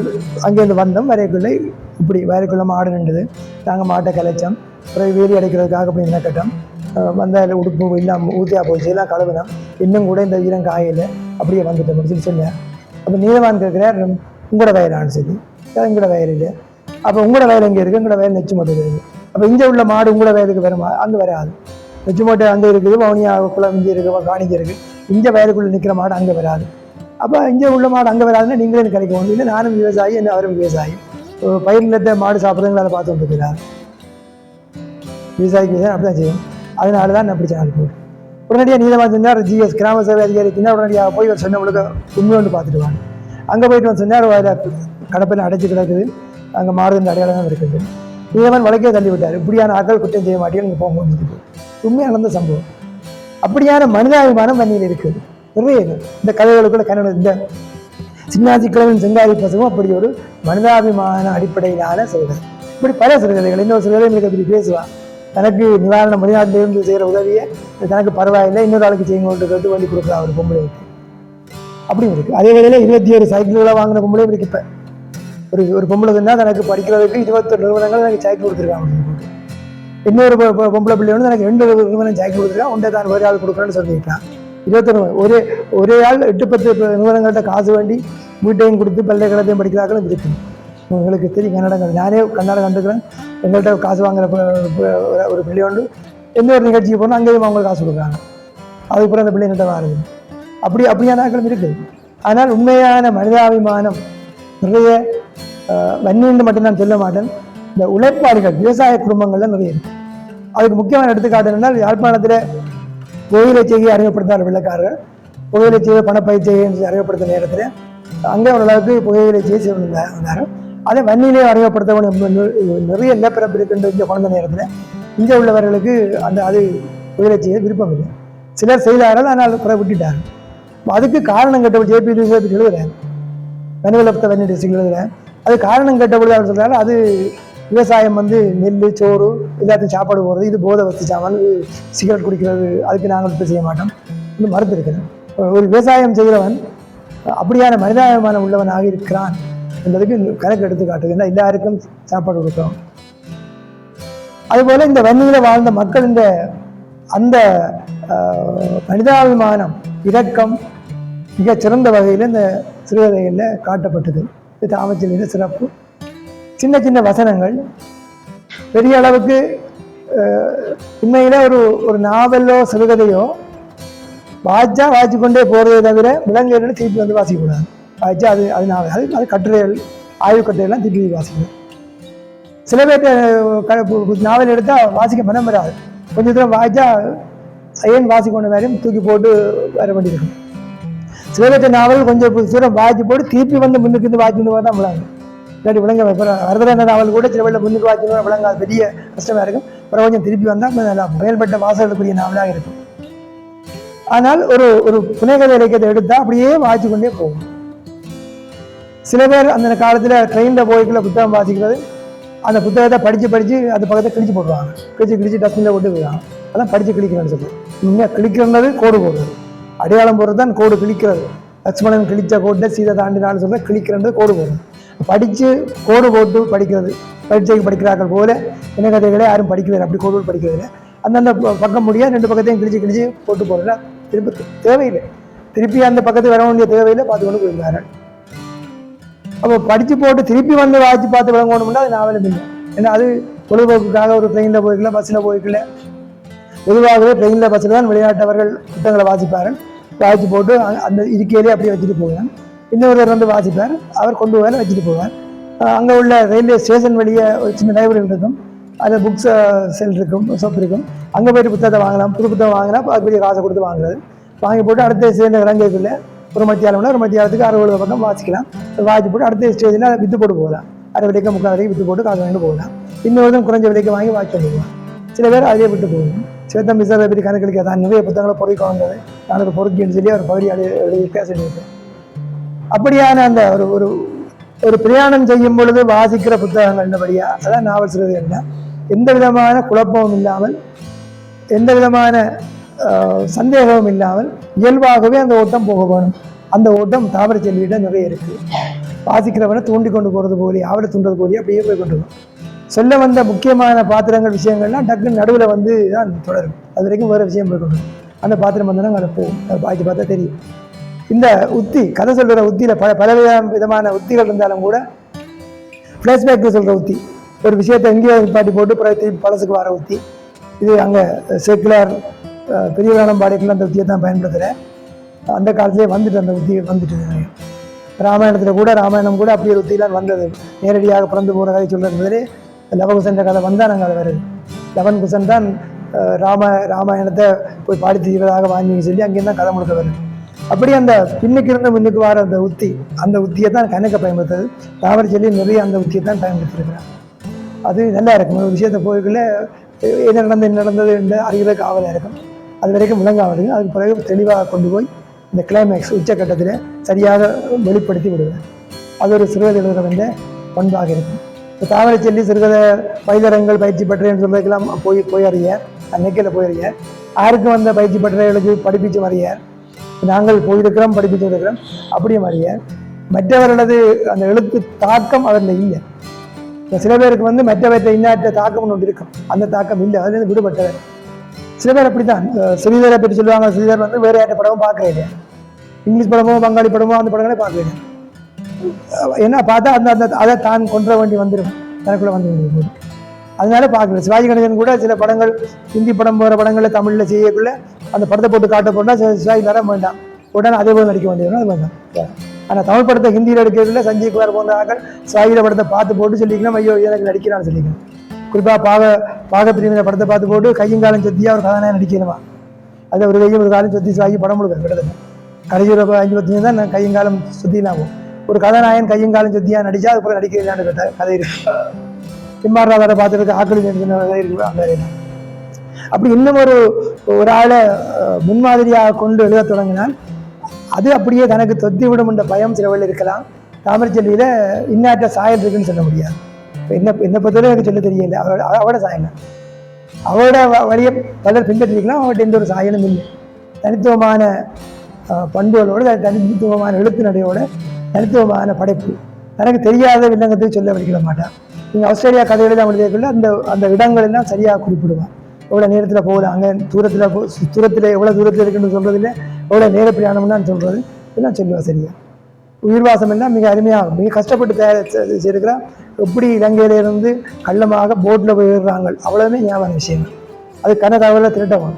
அங்கேருந்து வந்தோம் வரைக்குள்ளே இப்படி வரைக்குள்ள மாடு நின்றுது. நாங்கள் மாட்டை கலைச்சோம். அப்புறம் வேலி அடைக்கிறதுக்காக அப்படி நினைக்கட்டோம். வந்த உடுப்பு இல்லாமல் ஊற்றியா போச்சு எல்லாம் கழுவினோம். இன்னும் கூட இந்த ஈரம் காயில் அப்படியே வந்துட்டோம் சொல்லி சொன்னேன். அப்போ நீதவான் கேட்குறார், உங்களோட வயலான்னு சொல்லி. எங்களோட வயல் இல்லை. அப்போ உங்களோட வயல் எங்கே இருக்குது? எங்களோட வயல் நெச்சு மூட்டை இருக்குது. அப்போ இங்கே உள்ள மாடு உங்களோட வயலுக்கு வருமா? அங்கே வராது. நெச்சு மூட்டை அங்கே இருக்குது, வவுனியா குளம் இங்கே இருக்குது, காணிக்க இருக்குது. இந்த வயலுக்குள்ளே நிற்கிற மாடு அங்கே வராது. அப்போ இங்கே உள்ள மாடு அங்கே வராதுன்னா நீங்களே கிடைக்கும். இல்லை நானும் விவசாயி, என்ன அவரும் விவசாயி. பயிர் நிலத்தை மாடு சாப்பிட்றதுங்களை அதை பார்த்து வந்துருக்கிறார். விவசாயிக்கு விவசாயம் அப்படி தான் செய்யும். அதனால தான் அப்படி சேனல் போடு. உடனடியாக நீதவான் சொன்னார், ஜிஎஸ் கிராம சேவை அதிகாரிக்குன்னா உடனடியாக போய் ஒரு சொன்னவங்களுக்கு உண்மை வந்து பார்த்துட்டு வாங்க. அங்கே போயிட்டு வந்து சொன்னார், அதில் கடப்பில் அடைச்சி கிடக்குது, அங்கே மாறுதல் அடையாளம் தான் இருக்குது. நீதவான் வழக்கே தள்ளி விட்டார். இப்படியான ஆக்கள் குற்றம் செய்ய மாட்டேன்னு நீங்கள் போக முடிஞ்சது. உண்மையாக நடந்த சம்பவம். அப்படியான மனிதாபிமானம் வன்னியில் இருக்குது. நிறைய இந்த கதைகளுக்குள்ள கன்னட இந்த சின்னாசி கிழவன் செங்காரி பசுவும் அப்படி ஒரு மனிதாபிமான அடிப்படையிலான சிறுகதை. இப்படி பல சிறுகதைகள். இன்னொரு சிறுகதை எனக்கு அப்படி பேசுவான், தனக்கு நிவாரணம் வெளிநாட்டிலிருந்து செய்கிற உதவியை தனக்கு பரவாயில்லை இன்னொரு ஆளுக்கு செய்யுங்கன்னு கேட்டு வண்டி கொடுக்குறா ஒரு பொம்பளைக்கு. அப்படியும் இருக்கு. அதே வேளையில் 21 சைக்கிள்களை வாங்கின பொம்பளையும் இருக்கு. இப்போ ஒரு பொம்பளை தான் தனக்கு படிக்கிறதுக்கு 21 நிறுவனங்கள் எனக்கு சைக்கிள் கொடுத்துருக்காங்க. இன்னொரு பொம்பளை பிள்ளை வந்து எனக்கு 2 நிறுவனம் சைக்கிள் கொடுத்துருக்கான், ஒன்றை தான் வேறு ஆள் கொடுக்குறேன்னு சொல்லியிருக்கான். 21 ஒரே ஆள் 8-10 நிறுவனங்கள்ட்ட காசு வேண்டி வீட்டையும் கொடுத்து பல்கலைக்கழகத்தையும் படிக்கிறாங்களும் இருக்கு. உங்களுக்கு தெரியும் கன்னடங்கள், நானே கன்னடம் கண்டுக்கிறேன். எங்கள்கிட்ட காசு வாங்குற ஒரு பிள்ளை உண்டு, எந்த ஒரு நிகழ்ச்சிக்கு போனால் அங்கேயும் அவங்க காசு கொடுக்குறாங்க. அதுக்கப்புறம் அந்த பிள்ளைங்கிட்ட வாருது. அப்படியான ஆக்களும் இருக்குது. ஆனால் உண்மையான மனிதாபிமானம் நிறைய வன்னின்னு மட்டும் நான் சொல்ல மாட்டேன், இந்த உழைப்பாளிகள் விவசாய குடும்பங்கள்ல நிறைய இருக்கு. அதுக்கு முக்கியமான எடுத்துக்காட்டு என்றால், யாழ்ப்பாணத்தில் புகையிலை செய்கையை அறிமுகப்படுத்தார் வெள்ளைக்காரர்கள். புகையிலை செய்கை பணப்பயிற்சியை அறிமுகப்படுத்த நேரத்தில் அங்கே ஓரளவுக்கு புகையிலை செய்ய செய்திருந்தார். அதை வன்னியிலே அறிமுகப்படுத்த நிறைய நிலப்பிறப்பு இருக்கின்ற இங்கே குழந்த நேரத்தில் இங்கே உள்ளவர்களுக்கு அது புகையிலை செய்ய விருப்பம் இல்லை. சிலர் செய்தார்கள், ஆனால் குறை விட்டுட்டார்கள். அதுக்கு காரணம் கேட்டபடி ஜேபி எழுதுறேன், வன்னிவலப்பத்த வன்னி டிஸ்ட்ரிக்ட் எழுதுறேன். அது காரணம் கேட்டபடி அவர் சொல்கிறாரு, அது விவசாயம் வந்து நெல் சோறு எல்லாத்தையும் சாப்பாடு போகிறது, இது போதை வச்சு சாமான் சிகரெட் குடிக்கிறது, அதுக்கு நாங்கள் இப்போ செய்ய மாட்டோம் இன்னும் மறுத்து இருக்கிறேன். ஒரு விவசாயம் செய்கிறவன் அப்படியான மனிதாபிமானம் உள்ளவனாக இருக்கிறான் என்பதுக்கு கணக்கு எடுத்து காட்டுதுன்னா எல்லாருக்கும் சாப்பாடு கொடுக்குறோம். அதுபோல இந்த வன்னியில வாழ்ந்த மக்கள் அந்த மனிதாபிமானம் இரக்கம் மிக சிறந்த வகையில் இந்த சிறுகதைகளில் காட்டப்பட்டது. இது தாமச்சிலின சிறப்பு. சின்ன சின்ன வசனங்கள் பெரிய அளவுக்கு உண்மையில ஒரு நாவலோ சிறுகதையோ வாய்ச்சி கொண்டே போறதை தவிர விலங்குகள் திருப்பி வந்து வாசிக்கக்கூடாது. வாய்ச்சா அது நாவல், அது கட்டுரைகள் ஆய்வு கட்டுரைகள்லாம் திருப்பி வாசிக்கணும். சில பேர் நாவல் எடுத்தால் வாசிக்க மனம் வராது, கொஞ்சம் தூரம் வாய்ச்சா ஏன் வாசிக்கொண்ட வேலையும் தூக்கி போட்டு வர வேண்டியிருக்கும். சில பேர் நாவல் கொஞ்சம் தூரம் வாய்ச்சி போட்டு திருப்பி வந்து முன்னுக்கு இருந்து வாய்ச்சி வந்து தான் விளங்கும். இல்லாட்டி விளங்க வரதரான நாவல் கூட சில வேலை முன்னுக்கு வாய்ச்சி விளங்காது, பெரிய கஷ்டமாக இருக்கும். அப்புறம் கொஞ்சம் திருப்பி வந்தால் நல்லா மேல்பட்ட வாசகக்கூடிய நாவலாக இருக்கும். ஆனால் ஒரு புனைகதை இலக்கியத்தை எடுத்தால் அப்படியே வாய்ச்சி கொண்டே போகும். சில பேர் அந்த காலத்தில் ட்ரெயினில் போய்க்குள்ள புத்தகம் வாசிக்கிறது, அந்த புத்தகத்தை படித்து அந்த பக்கத்தை கிழிச்சு போடுவாங்க, கிழிச்சு டஸ்ட்பினில் போட்டு போயிடுவாங்க. அதான் படித்து கிழிக்கிறேன்னு சொல்லி. இன்னும் கிழிக்கிறது கோடு போடுறது, அடையாளம் போடுறது தான் கோடு கிழிக்கிறது. லட்சுமணன் கிழிச்ச கோட்டை சீதை தாண்டினாலும் சொல்ல கிழிக்கிறது கோடு போடுறது. படித்து கோடு போட்டு படிக்கிறது, பரீட்சைக்கு படிக்கிறார்கள் போல என்ன கதைகளை யாரும் படிக்கிறது, அப்படி கோடு படிக்கிறதில்லை. அந்தந்த பக்கம் முடியாது 2 பக்கத்தையும் கிழிச்சு போட்டு போடுறதுல திருப்பி தேவையில்லை, திருப்பி அந்த பக்கத்துக்கு வர வேண்டிய தேவையில்லை, பார்த்து கொண்டு போயிருக்கார்கள். அப்போ படித்து போட்டு திருப்பி வந்து வாய்ச்சி பார்த்து விளங்கணும்னா அது நாவலும் இல்லை. ஏன்னா அது பொழுதுபோக்குக்காக ஒரு ட்ரெயினில் போய்க்கல, பஸ்ஸில் போய்க்கல. பொதுவாகவே ட்ரெயினில் பஸ்ஸில் தான் வெளிநாட்டவர்கள் புத்தகங்களை வாசிப்பார்கள். வாய்ச்சி போட்டு அந்த இருக்கையிலே அப்படியே வச்சுட்டு போவார். இன்னொருவர் வந்து வாசிப்பார், அவர் கொண்டு போய் வச்சுட்டு போவார். அங்கே உள்ள ரயில்வே ஸ்டேஷன் வெளியே ஒரு சின்ன லைப்ரரி இருக்கும், அதில் புக்ஸ் செல் இருக்கும், ஷாப் இருக்கும். அங்கே போய்ட்டு புத்தகத்தை வாங்கலாம். புது புத்தகம் வாங்கினா அதுக்குரிய காசை கொடுத்து வாங்குறது. வாங்கி போட்டு அடுத்த ஸ்டேஜில் இறங்கிறதுக்குள்ள ஒரு மத்தியானம்னா ஒரு மத்தியானத்துக்கு 60 பக்கம் வாசிக்கலாம். வாசி போட்டு அடுத்த ஸ்டேஜில் அதை விற்று போட்டு போகலாம். 1/2 விலைக்கு 3/4 விலைக்கு விற்று போட்டு காசு வாங்கிட்டு போகலாம். இன்னொருதும் குறைஞ்ச விலைக்கு வாங்கி வாட்சி வந்துடுவான். சில பேர் அதிலே விட்டு போகணும். சிவத்தம்பி சார் எப்படி கணக்கு தான் நிறைய புத்தகங்களை பொறுக்கி வந்தது, நான் ஒரு பொறுக்கின்னு சொல்லி அவர் பகுதி எழுதியிருக்கா சொல்லியிருக்கேன். அப்படியான அந்த ஒரு பிரயாணம் செய்யும் பொழுது வாசிக்கிற புத்தகங்கள்ன்றபடியா அதான் நாவல் சிறுகதைகள்னா எந்த விதமான குழப்பமும் இல்லாமல், எந்த விதமான சந்தேகமும் இல்லாமல் இயல்பாகவே அந்த ஓட்டம் போக வேணும். அந்த ஓட்டம் தாவர செல்வியிட நிறைய இருக்கு. வாசிக்கிறவனை தூண்டி கொண்டு போகிறது போலி, ஆவலை தூண்டுறது போலி அப்படியே போய் கொண்டுருக்கும். சொல்ல வந்த முக்கியமான பாத்திரங்கள் விஷயங்கள்லாம் டக்குன்னு நடுவில் வந்து தான் தொடரும். அது வரைக்கும் வேறு விஷயம் போய் கொண்டு அந்த பாத்திரம் வந்தோன்னா அதை போகும். அதை பாய்ச்சி பார்த்தா தெரியும். இந்த உத்தி கதை சொல்கிற உத்தியில் பல விதமான உத்திகள் இருந்தாலும் கூட ஃப்ளாஷ்பேக்கு சொல்கிற உத்தி, ஒரு விஷயத்தை எங்கேயோ பாட்டி போட்டு திருப்பி பழசுக்கு வர உத்தி, இது அங்கே செக்குலர் பெரிய வேணம்பாடிக்குள்ள அந்த உத்தியை தான் பயன்படுத்துகிறேன். அந்த காலத்திலே வந்துட்டு அந்த உத்தி வந்துட்டு ராமாயணத்தில் கூட ராமாயணம் கூட அப்படி ஒரு உத்திலாம் வந்தது. நேரடியாக பிறந்து போகிற கதை சொல்கிறது லவகுசன்ற கதை வந்தால் நாங்கள் அதை வருது. லவன் குசன் தான் ராமாயணத்தை போய் பாடி தீர்வதாக வாங்கி சொல்லி அங்கேயும் தான் கதை முழுக்க வருது. அப்படி அந்த பின்னுக்கு இருந்து முன்னுக்கு வர அந்த உத்தியை தான் கணக்க பயன்படுத்துறது. தாவர சொல்லி நிறைய அந்த உத்தியை தான் பயன்படுத்தியிருக்கிறேன். அது நல்லா இருக்கும். ஒரு விஷயத்தை போய்க்குள்ள என்ன நடந்தது என்று அறிகிறதுக்கு ஆவலாக இருக்கும். அது வரைக்கும் விளங்காமல் இருக்கும். அதுக்கு பிறகு தெளிவாக கொண்டு போய் இந்த கிளைமேக்ஸ் உச்சக்கட்டத்தில் சரியாக வெளிப்படுத்தி விடுவேன். அது ஒரு சிறுகதை எழுதுகிற என்ற பண்பாக இருக்கும். இப்போ தாமரை செல்வி சிறுகதை பயிலரங்கள் பயிற்சி பெற்றேன்னு சொல்றதுக்கெல்லாம் போய் அறியார், நெக்கையில் போயிருக்கார். யாருக்கும் வந்த பயிற்சி பெற்றவர்களுக்கு படிப்பிச்சு அறியார். நாங்கள் போயிருக்கிறோம், படிப்பிச்சு இருக்கிறோம், அப்படியும் அறியார். மற்றவர்களது அந்த எழுத்து தாக்கம் அவரில் இல்லை. இப்போ சில பேருக்கு வந்து மற்றவற்றை இன்னாற்ற தாக்கம் ஒன்று இருக்கும், அந்த தாக்கம் இல்லை, அதுலேருந்து விடுபட்டவர். சில பேர் அப்படித்தான். ஸ்ரீதரை பற்றி சொல்லுவாங்க, ஸ்ரீதர் வந்து வேறு யார்ட்ட படமும் பார்க்கவே இல்லை, இங்கிலீஷ் படமோ பங்காளி படமோ அந்த படங்களே பார்க்கவே இல்லை. என்ன பார்த்தா அந்த அந்த அதை தான் கொன்ற வேண்டி வந்துடும், தனக்குள்ளே வந்து போது, அதனால பார்க்கல. சிவாஜி கணேசன் கூட சில படங்கள் ஹிந்தி படம் போகிற படங்களை தமிழில் செய்யக்குள்ள அந்த படத்தை போட்டு காட்ட போனால் சிவாஜி நேரம் வேண்டாம், உடனே அதே போல் நடிக்க வேண்டியதுன்னா அது வேண்டாம். ஆனால் தமிழ் படத்தை ஹிந்தியில் எடுக்கிறதுல சஞ்சய் குமார் போன்ற ஆக்கள் சிவாஜியில் படத்தை பார்த்து போட்டு சொல்லிக்கணும், ஐயோ எனக்கு நடிக்கிறான்னு சொல்லிக்கணும். குறிப்பாக பாகப்பிரிவினை படத்தை பார்த்து போட்டு கையங்காலம் சொத்தியாக ஒரு கதாநாயகன் நடிக்கணுமா, அதை ஒரு கையும் ஒரு காலம் சொத்தி சிவாஜி படம் முழுக்க கிட்டத்தட்ட கடைசி 5-10 தான் நான் கையங்காலம் சுத்தினாகும். ஒரு கதாநாயகன் கையங்காலம் சொத்தியாக நடிச்சா அதுக்கப்புறம் நடிக்கிறான்னு கேட்ட கதை இருக்கு. எம்ஆர் ராதாவை பார்த்துருக்கு, ஆக்களி கதை இருக்கு. அந்த அப்படி இன்னும் ஒரு ஆளை முன்மாதிரியாக கொண்டு எழுத தொடங்கினால் அது அப்படியே தனக்கு தொத்தி விடும் என்ற பயம் சிலவர்கள் இருக்கலாம். தாமரை செல்வியில் இன்னாற்ற சாயல் இருக்குன்னு சொல்ல முடியாது. என்னை பொறுத்தவரை எனக்கு சொல்ல தெரியல, அவட சாயல் அவரோட வழியை பலர் பின்பற்றிருக்கலாம். அவர்கிட்ட எந்த ஒரு சாயலும் இல்லை. தனித்துவமான பண்புகளோடு, தனித்துவமான எழுத்து நடையோட, தனித்துவமான படைப்பு. தனக்கு தெரியாத வில்லங்கத்தை சொல்ல வலிக்கிட மாட்டான். நீங்கள் ஆஸ்திரேலியா கதைகளை தான் எழுதியக்குள்ள அந்த இடங்கள் எல்லாம் சரியாக குறிப்பிடுவான். எவ்வளோ நேரத்தில் போகலாம், அங்கே தூரத்தில் எவ்வளோ தூரத்தில் இருக்குன்னு சொல்கிறதில்ல, எவ்வளோ நேர பிரயாணம்னு நான் சொல்கிறது இதெல்லாம் சொல்லுவாள் சரியா. உயிர்வாசம் எல்லாம் மிக அருமையாக மிக கஷ்டப்பட்டு செய்திருக்கிறான். எப்படி இலங்கையிலிருந்து கள்ளமாக போட்டில் போயிடுறாங்க, அவ்வளோவுமே ஞாபகம் விஷயம். அது கன தகவலை திரட்டவும்,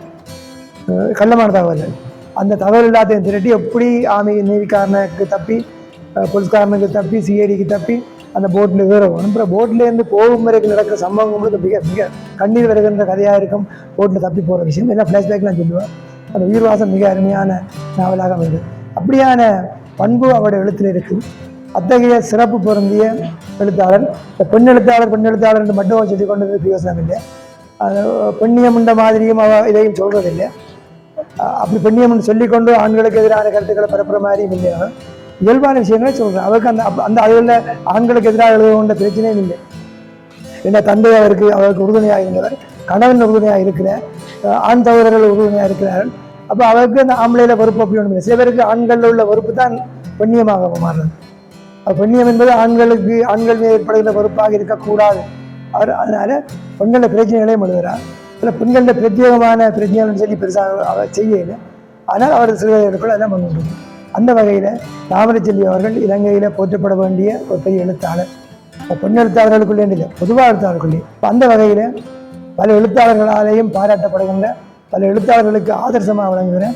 கள்ளமான தகவல். அந்த தகவல் எல்லாத்தையும் திரட்டி எப்படி ஆர்மி நேவிக்காரனுக்கு தப்பி, போலீஸ்காரனுக்கு தப்பி, சிஐடிக்கு தப்பி அந்த போட்டில் ஏறவும். அப்புறம் போட்லேருந்து போகும் வரைக்கும் நடக்கிற சம்பவங்களுக்கு மிக மிக கண்ணீர் வருகின்ற கதையாக இருக்கும். போட்டில் தப்பி போகிற விஷயம் எல்லாம் ஃப்ளாஷ்பேக்லாம் சொல்லுவேன். அந்த உயிர்வாசம் மிக அருமையான நாவலாக அமைந்தது. அப்படியான பண்பு அவருடைய எழுத்தில் இருக்குது. அத்தகைய சிறப்பு பொருந்திய எழுத்தாளர். பெண் எழுத்தாளர் என்று மட்டும் சொல்லி கொண்டது பிரயோசனம் இல்லை. பெண்ணியம் என்ற மாதிரியும் இதையும் சொல்றதில்லை. அப்படி பெண்ணியம் சொல்லிக்கொண்டு ஆண்களுக்கு எதிரான கருத்துக்களை பரப்புற மாதிரியும் இல்லை. இயல்பான விஷயங்களே சொல்கிறேன். அவருக்கு அந்த அதில் ஆண்களுக்கு எதிராக எழுத கொண்ட பிரச்சனையும் இல்லை. என்ன தந்தை அவருக்கு உறுதுணையாக இருந்தவர், கணவன் உறுதுணையாக இருக்கிறார், ஆண் சகோதரர்கள் உறுதுணையாக இருக்கிறார்கள். அப்போ அவருக்கு அந்த ஆம்பளையில வெறுப்பு அப்படி ஒன்றும் இல்லை. சில பேருக்கு ஆண்களில் உள்ள வெறுப்பு தான் பெண்ணியமாக மாறுறது. பெண்ணியம் என்பது ஆண்கள் மீது ஏற்படுகிற வெறுப்பாக இருக்கக்கூடாது. அதனால பெண்களோட பிரச்சனைகளையும் எழுதுகிறார். சில பெண்களோட பிரத்யேகமான பிரச்சனைகள்னு சொல்லி பெருசாக செய்யலை. ஆனால் அவர் சிறுவர்களுக்குள்ள எல்லாம் பண்ணுறது. அந்த வகையில் தாமரை செல்வி அவர்கள் இலங்கையில் போற்றப்பட வேண்டிய ஒரு பெரிய எழுத்தாளர். பெண் எழுத்தாளர்களுக்குள்ளே இல்லை, பொதுவாக எழுத்தாளர்களுக்குள்ளே. அந்த வகையில் பல எழுத்தாளர்களாலேயும் பாராட்டப்படுகின்ற, பல எழுத்தாளர்களுக்கு ஆதர்சமாக விளங்குகிற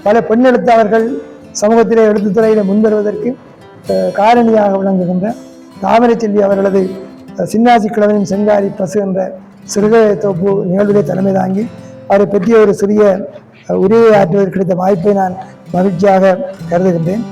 பல பெண் எழுத்தாளர்கள் சமூகத்திலே எழுத்துத்துறையில் முன்வருவதற்கு காரணியாக விளங்குகின்ற தாமரை செல்வி அவர்களது சின்னாசி கிழவனின் செங்காரி பசு என்ற சிறுகதை தொகுப்பு நிகழ்விலே தலைமை தாங்கி அவரை பற்றிய ஒரு சிறிய உரையை ஆற்றுவதற்கு கிடைத்த வாய்ப்பை நான் மகிழ்ச்சியாக கருதுகின்றேன்.